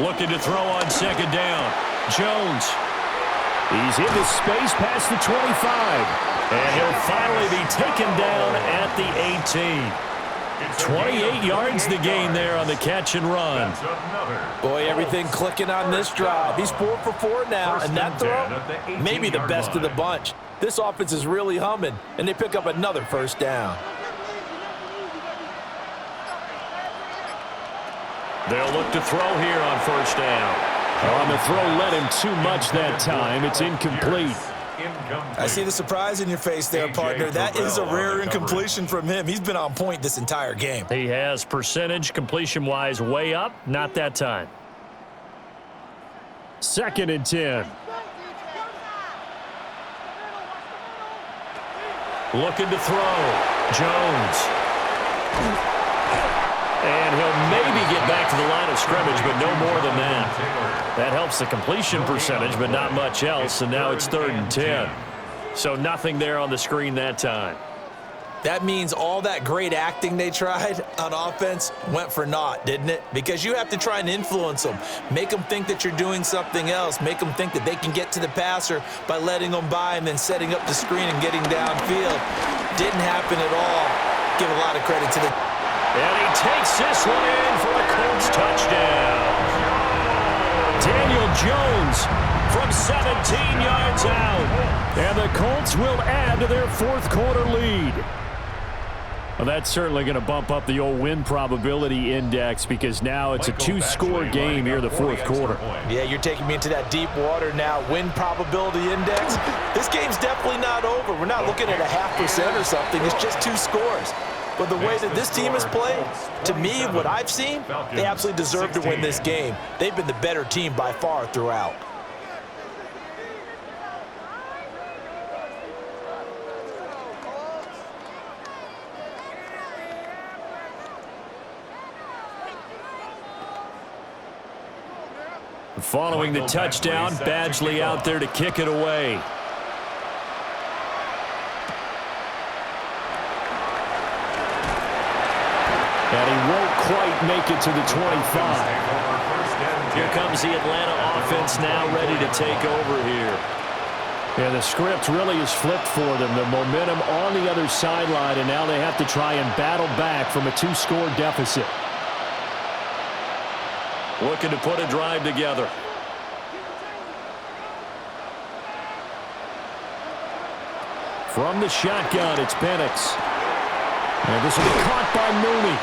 Looking to throw on second down. Jones. He's into space past the 25. And he'll finally be taken down at the 18. 28 yards the gain there on the catch and run. Boy, everything clicking on this drive. He's 4 for 4 now, and that throw, maybe the best of the bunch. This offense is really humming, and they pick up another first down. They'll look to throw here on first down. On the throw, led him too much that time. It's incomplete. I see the surprise in your face there, partner. That is a rare incompletion from him. He's been on point this entire game. He has percentage completion-wise way up. Not that time. 2nd and 10. Looking to throw. Jones. And he'll maybe get back to the line of scrimmage, but no more than that. That helps the completion percentage, but not much else, and now it's 3rd and 10. So nothing there on the screen that time. That means all that great acting they tried on offense went for naught, didn't it? Because you have to try and influence them. Make them think that you're doing something else. Make them think that they can get to the passer by letting them by and then setting up the screen and getting downfield. Didn't happen at all. Give a lot of credit to the... And he takes this one in for a Colts touchdown. Daniel Jones from 17 yards out. And the Colts will add to their 4th quarter lead. Well, that's certainly going to bump up the old win probability index because now it's a 2-score game here in the 4th quarter. Yeah, you're taking me into that deep water now. Win probability index. This game's definitely not over. We're not looking at a 0.5% or something. It's just 2 scores. But the way that this team has played, to me, what I've seen, they absolutely deserve to win this game. They've been the better team by far throughout. Following the touchdown, Badgley out there to kick it away. And he won't quite make it to the 25. Here comes the Atlanta offense now ready to take over here. And the script really is flipped for them. The momentum on the other sideline, and now they have to try and battle back from a 2-score deficit. Looking to put a drive together. From the shotgun, it's Penix. And this will be caught by Mooney.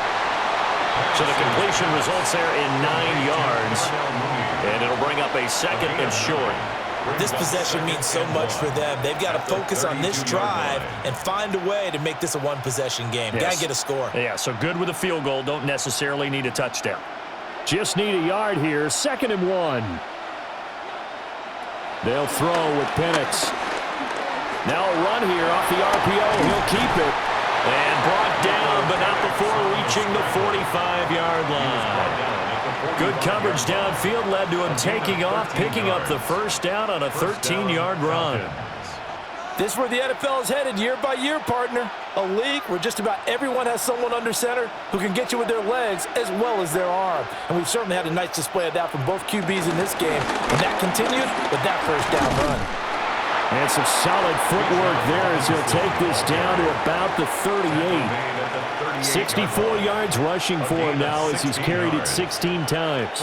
So the completion results there in 9 yards. And it'll bring up a 2nd and short. This possession means so much for them. They've got to focus on this drive and find a way to make this a one-possession game. Yes. Got to get a score. Yeah, so good with a field goal. Don't necessarily need a touchdown. Just need a yard here. 2nd and 1. They'll throw with Penix. Now a run here off the RPO. He'll keep it. And brought down, but not before reaching the 45-yard line. Good coverage downfield led to him taking off, picking up the first down on a 13-yard run. This is where the NFL is headed year by year, partner. A league where just about everyone has someone under center who can get you with their legs as well as their arm. And we've certainly had a nice display of that from both QBs in this game. And that continued with that first down run. And some solid footwork there as he'll take this down to about the 38. 64 yards rushing for him now as he's carried it 16 times.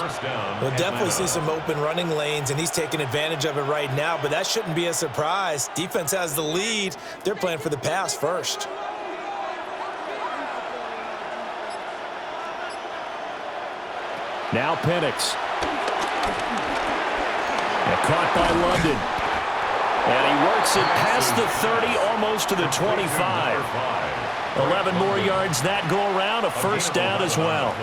We'll definitely see some open running lanes, and he's taking advantage of it right now, but that shouldn't be a surprise. Defense has the lead. They're playing for the pass first. Now Penix. And caught by London. And he works it past the 30, almost to the 25. 11 more yards that go around, a first down as well.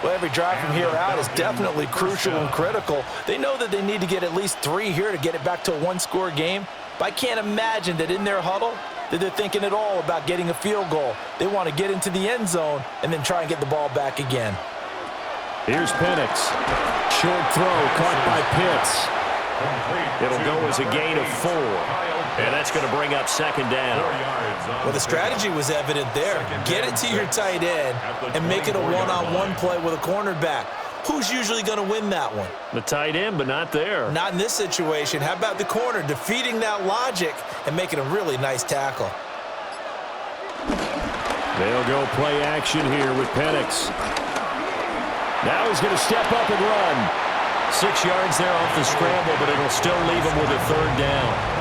Well, every drive from here out is definitely crucial and critical. They know that they need to get at least 3 here to get it back to a 1-score game. But I can't imagine that in their huddle that they're thinking at all about getting a field goal. They want to get into the end zone and then try and get the ball back again. Here's Penix. Short throw caught by Pitts. It'll go as a gain of 4. And that's going to bring up second down. Well, the strategy was evident there. Get it to your tight end and make it a one-on-one play with a cornerback. Who's usually going to win that one? The tight end, but not there. Not in this situation. How about the corner defeating that logic and making a really nice tackle? They'll go play action here with Penix. Now he's going to step up and run. 6 yards there off the scramble, but it'll still leave him with a third down.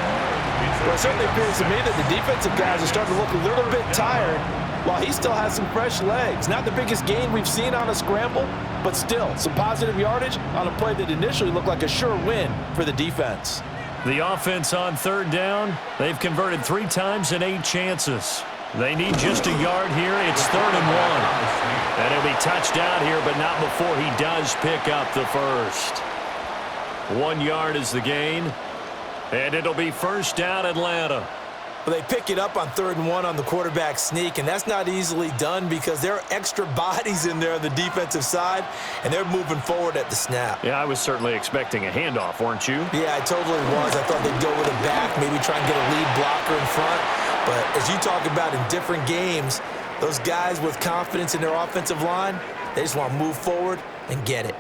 Well, it certainly appears to me that the defensive guys are starting to look a little bit tired while he still has some fresh legs. Not the biggest gain we've seen on a scramble, but still some positive yardage on a play that initially looked like a sure win for the defense. The offense on third down, they've converted 3 times in 8 chances. They need just a yard here. It's 3rd and 1. And he'll be touched out here, but not before he does pick up the first. 1 yard is the gain. And it'll be first down Atlanta. Well, they pick it up on 3rd and 1 on the quarterback sneak, and that's not easily done because there are extra bodies in there on the defensive side, and they're moving forward at the snap. Yeah, I was certainly expecting a handoff, weren't you? Yeah, I totally was. I thought they'd go with a back, maybe try and get a lead blocker in front. But as you talk about in different games, those guys with confidence in their offensive line, they just want to move forward and get it.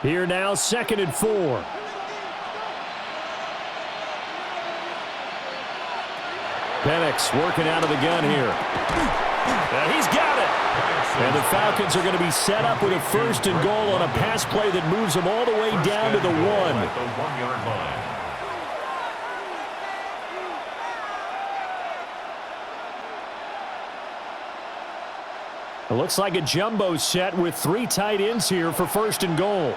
Here now, 2nd and 4. Penix working out of the gun here. And he's got it. And the Falcons are going to be set up with a 1st and goal on a pass play that moves them all the way down to the 1. It looks like a jumbo set with 3 tight ends here for 1st and goal.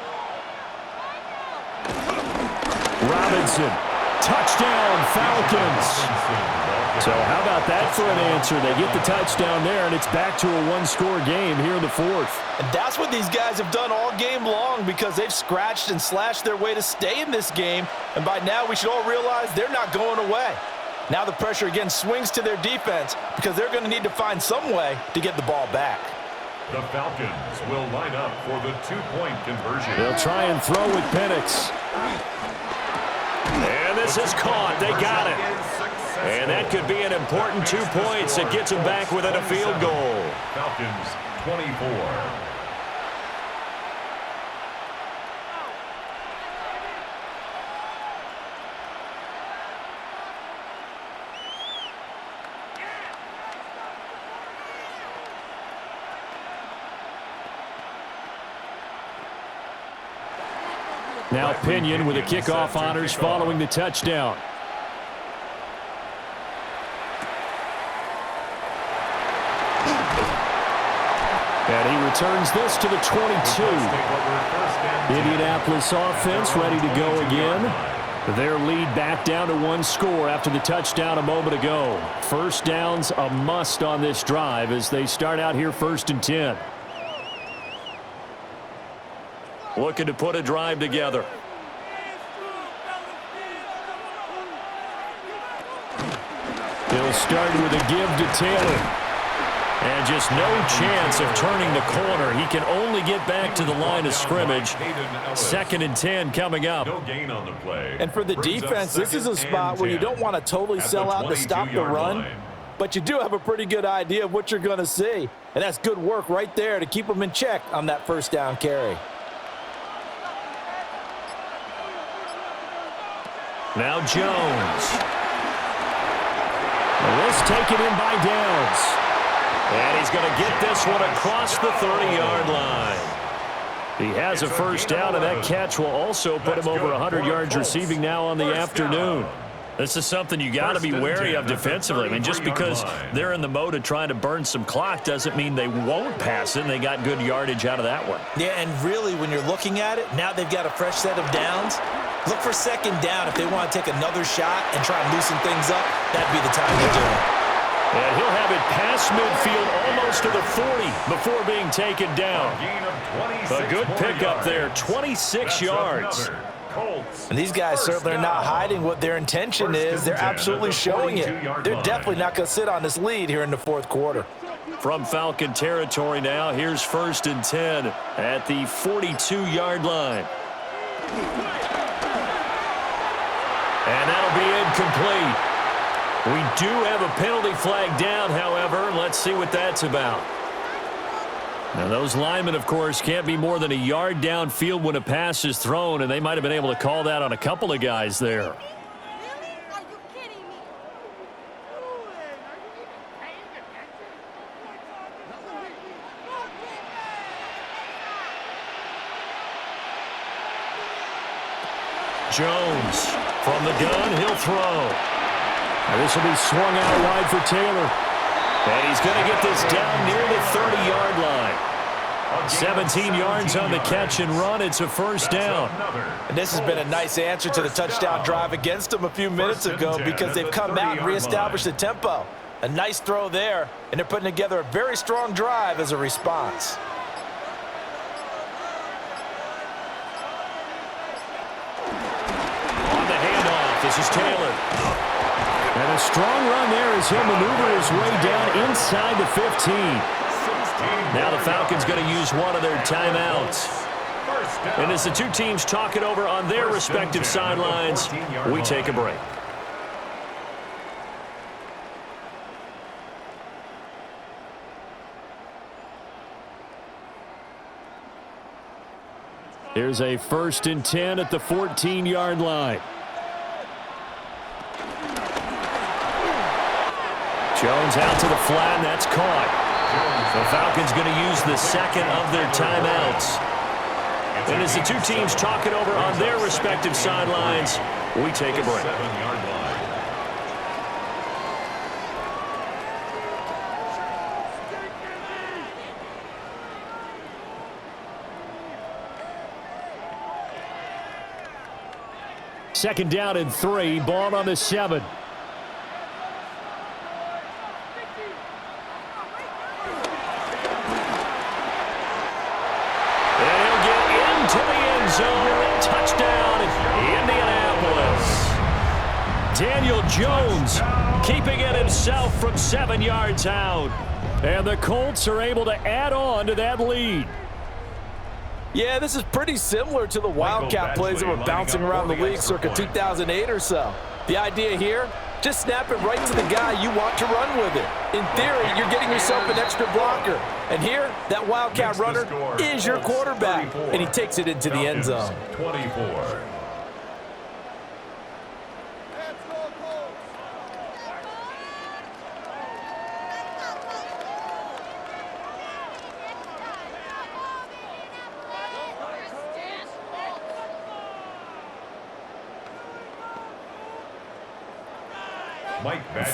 Robinson, touchdown Falcons. So how about that for an answer? They get the touchdown there, and it's back to a 1-score game here in the 4th. And that's what these guys have done all game long because they've scratched and slashed their way to stay in this game. And by now we should all realize they're not going away. Now the pressure again swings to their defense because they're going to need to find some way to get the ball back. The Falcons will line up for the 2-point conversion. They'll try and throw with Penix. And this is caught. They got it. And that could be an important 2 points that gets them back within a field goal. Falcons 24. Now Pinion with the kickoff honors following the touchdown. And he returns this to the 22. Indianapolis offense ready to go again. Their lead back down to 1 score after the touchdown a moment ago. First down's a must on this drive as they start out here 1st and 10. Looking to put a drive together. He'll start with a give to Taylor. And just no chance of turning the corner. He can only get back to the line of scrimmage. 2nd and 10 coming up. No gain on the play. And for the defense, this is a spot where you don't want to totally sell out to stop the run. But you do have a pretty good idea of what you're going to see. And that's good work right there to keep them in check on that 1st down carry. Now Jones. This taken in by Downs. And he's going to get this one across the 30-yard line. He has a first down, and that catch will also put him over 100 yards receiving now on the afternoon. This is something you got to be wary of defensively. I mean, just because they're in the mode of trying to burn some clock doesn't mean they won't pass it, and they got good yardage out of that one. Yeah, and really, when you're looking at it, now they've got a fresh set of downs. Look for second down. If they want to take another shot and try and loosen things up, that'd be the time to do it. And he'll have it past midfield almost to the 40 before being taken down. A good pickup there, 26 yards. And these guys certainly are not hiding what their intention is. They're absolutely showing it. They're definitely not going to sit on this lead here in the fourth quarter. From Falcon territory now, here's 1st and 10 at the 42-yard line. And that'll be incomplete. We do have a penalty flag down, however. Let's see what that's about. Now, those linemen, of course, can't be more than a yard downfield when a pass is thrown, and they might have been able to call that on a couple of guys there. Jones from the gun, he'll throw. And this will be swung out wide for Taylor. And he's going to get this down near the 30-yard line. 17 yards on the catch and run. It's a 1st down. And this has been a nice answer to the touchdown drive against them a few minutes ago because they've come out and reestablished the tempo. A nice throw there, and they're putting together a very strong drive as a response. On the handoff, this is Taylor. And a strong run there as he'll maneuver his way down inside the 15. Now the Falcons going to use one of their timeouts. And as the two teams talk it over on their respective sidelines, we take a break. Here's a 1st and 10 at the 14-yard line. Jones out to the flat, and that's caught. The Falcons going to use the second of their timeouts. And as the two teams talk it over on their respective sidelines, we take a break. Second down and 3, ball on the 7. Touchdown, Indianapolis. Daniel Jones keeping it himself from 7 yards out. And the Colts are able to add on to that lead. Yeah, this is pretty similar to the Wildcat plays that were bouncing around the league circa 2008 or so. The idea here, just snap it right to the guy you want to run with it. In theory, you're getting yourself an extra blocker. And here, that Wildcat runner is your quarterback. And he takes it into the end zone. 24.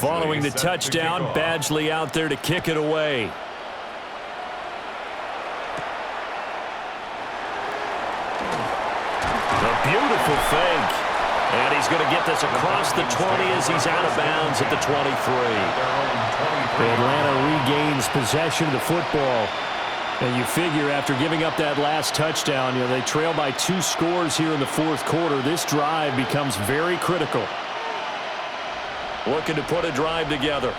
Following the touchdown, Badgley out there to kick it away. The beautiful fake. And he's going to get this across the 20 as he's out of bounds at the 23. Atlanta regains possession of the football. And you figure after giving up that last touchdown, they trail by 2 scores here in the fourth quarter. This drive becomes very critical. Looking to put a drive together.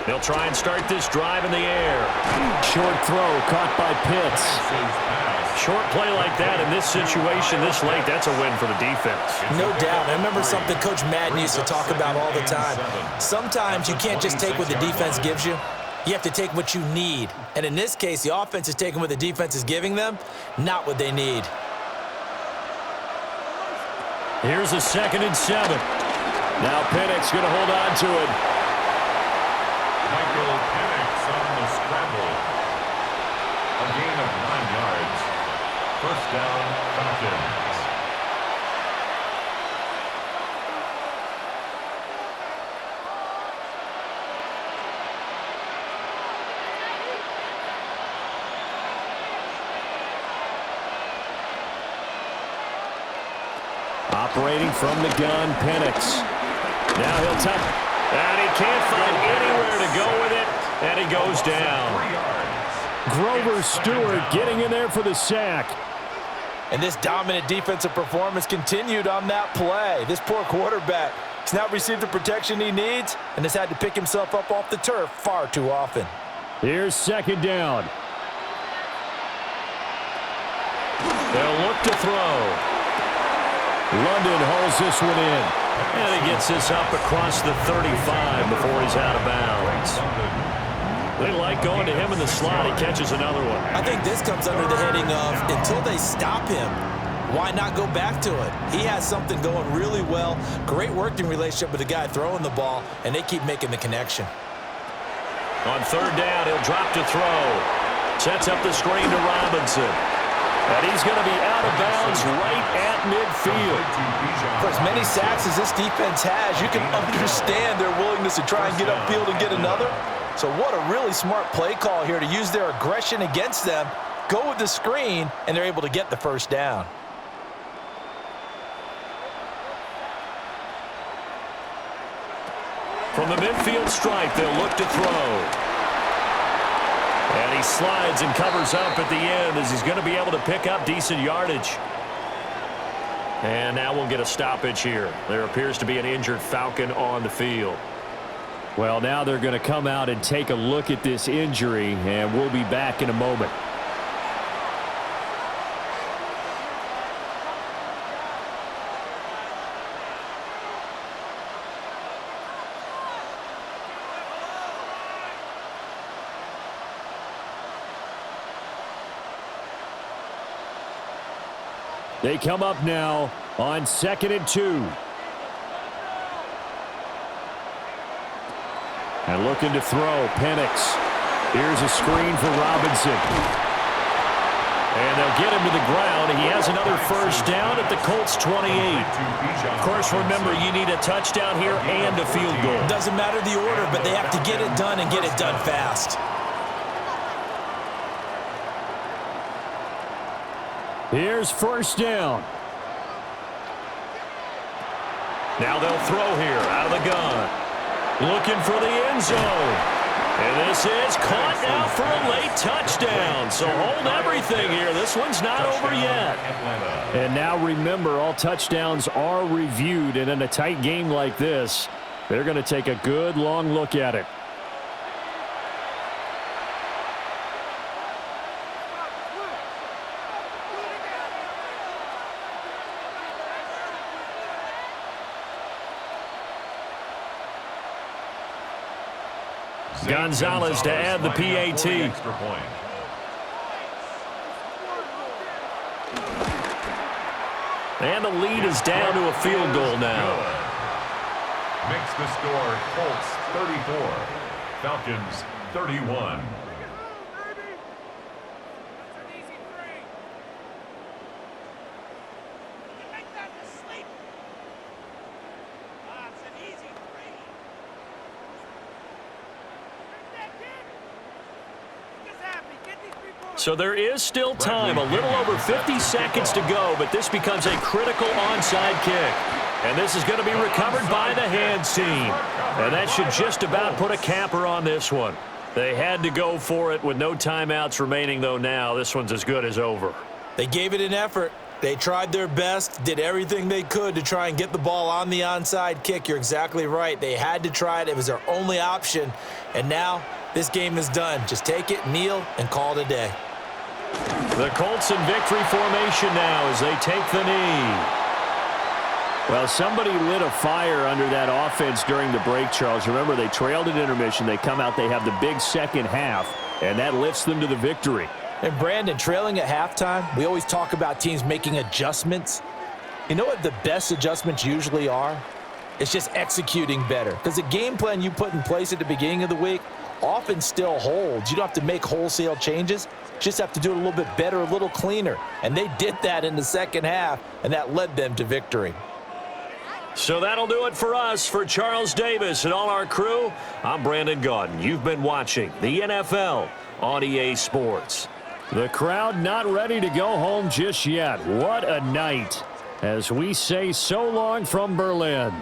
They'll try and start this drive in the air. Short throw caught by Pitts. Short play like that in this situation this late, that's a win for the defense. No doubt. I remember something Coach Madden used to talk about all the time. Sometimes you can't just take what the defense gives you. You have to take what you need. And in this case, the offense is taking what the defense is giving them, not what they need. Here's a 2nd and 7. Now Penix going to hold on to it. Michael Penix on the scramble. A gain of 9 yards. 1st down, Falcons. Operating from the gun, Penix. Now he'll tuck. And he can't find anywhere to go with it. And he goes down. Grover Stewart getting in there for the sack. And this dominant defensive performance continued on that play. This poor quarterback has not received the protection he needs and has had to pick himself up off the turf far too often. Here's second down. They'll look to throw. London hauls this one in. And he gets this up across the 35 before he's out of bounds. They like going to him in the slot. He catches another one. I think this comes under the heading of until they stop him, why not go back to it? He has something going really well. Great working relationship with the guy throwing the ball, and they keep making the connection. On third down, he'll drop to throw. Sets up the screen to Robinson. And he's going to be out of bounds right at midfield. For as many sacks as this defense has, you can understand their willingness to try and get upfield and get another. So what a really smart play call here to use their aggression against them, go with the screen, and they're able to get the first down. From the midfield stripe, they'll look to throw. And he slides and covers up at the end as he's going to be able to pick up decent yardage. And now we'll get a stoppage here. There appears to be an injured Falcon on the field. Well, now they're going to come out and take a look at this injury, and we'll be back in a moment. They come up now on 2nd and 2. And looking to throw, Penix. Here's a screen for Robinson. And they'll get him to the ground. He has another first down at the Colts 28. Of course, remember, you need a touchdown here and a field goal. Doesn't matter the order, but they have to get it done and get it done fast. Here's first down. Now they'll throw here out of the gun. Looking for the end zone. And this is caught now for a late touchdown. So hold everything here. This one's not over yet. And now remember, all touchdowns are reviewed. And in a tight game like this, they're going to take a good long look at it. Gonzalez to add the PAT. And the lead is down to a field goal now. Makes the score Colts 34, Falcons 31. So there is still time, a little over 50 seconds to go, but this becomes a critical onside kick. And this is going to be recovered by the hands team. And that should just about put a capper on this one. They had to go for it with no timeouts remaining, though now this one's as good as over. They gave it an effort. They tried their best, did everything they could to try and get the ball on the onside kick. You're exactly right. They had to try it. It was their only option. And now this game is done. Just take it, kneel, and call it a day. The Colts in victory formation now as they take the knee. Well, somebody lit a fire under that offense during the break, Charles. Remember, they trailed at intermission. They come out, they have the big second half, and that lifts them to the victory. And Brandon, trailing at halftime, we always talk about teams making adjustments. You know what the best adjustments usually are? It's just executing better. Because the game plan you put in place at the beginning of the week often still holds. You don't have to make wholesale changes. Just have to do it a little bit better, a little cleaner. And they did that in the second half, and that led them to victory. So that'll do it for us. For Charles Davis and all our crew, I'm Brandon Gaudin. You've been watching the NFL on EA Sports. The crowd not ready to go home just yet. What a night. as we say so long from Berlin.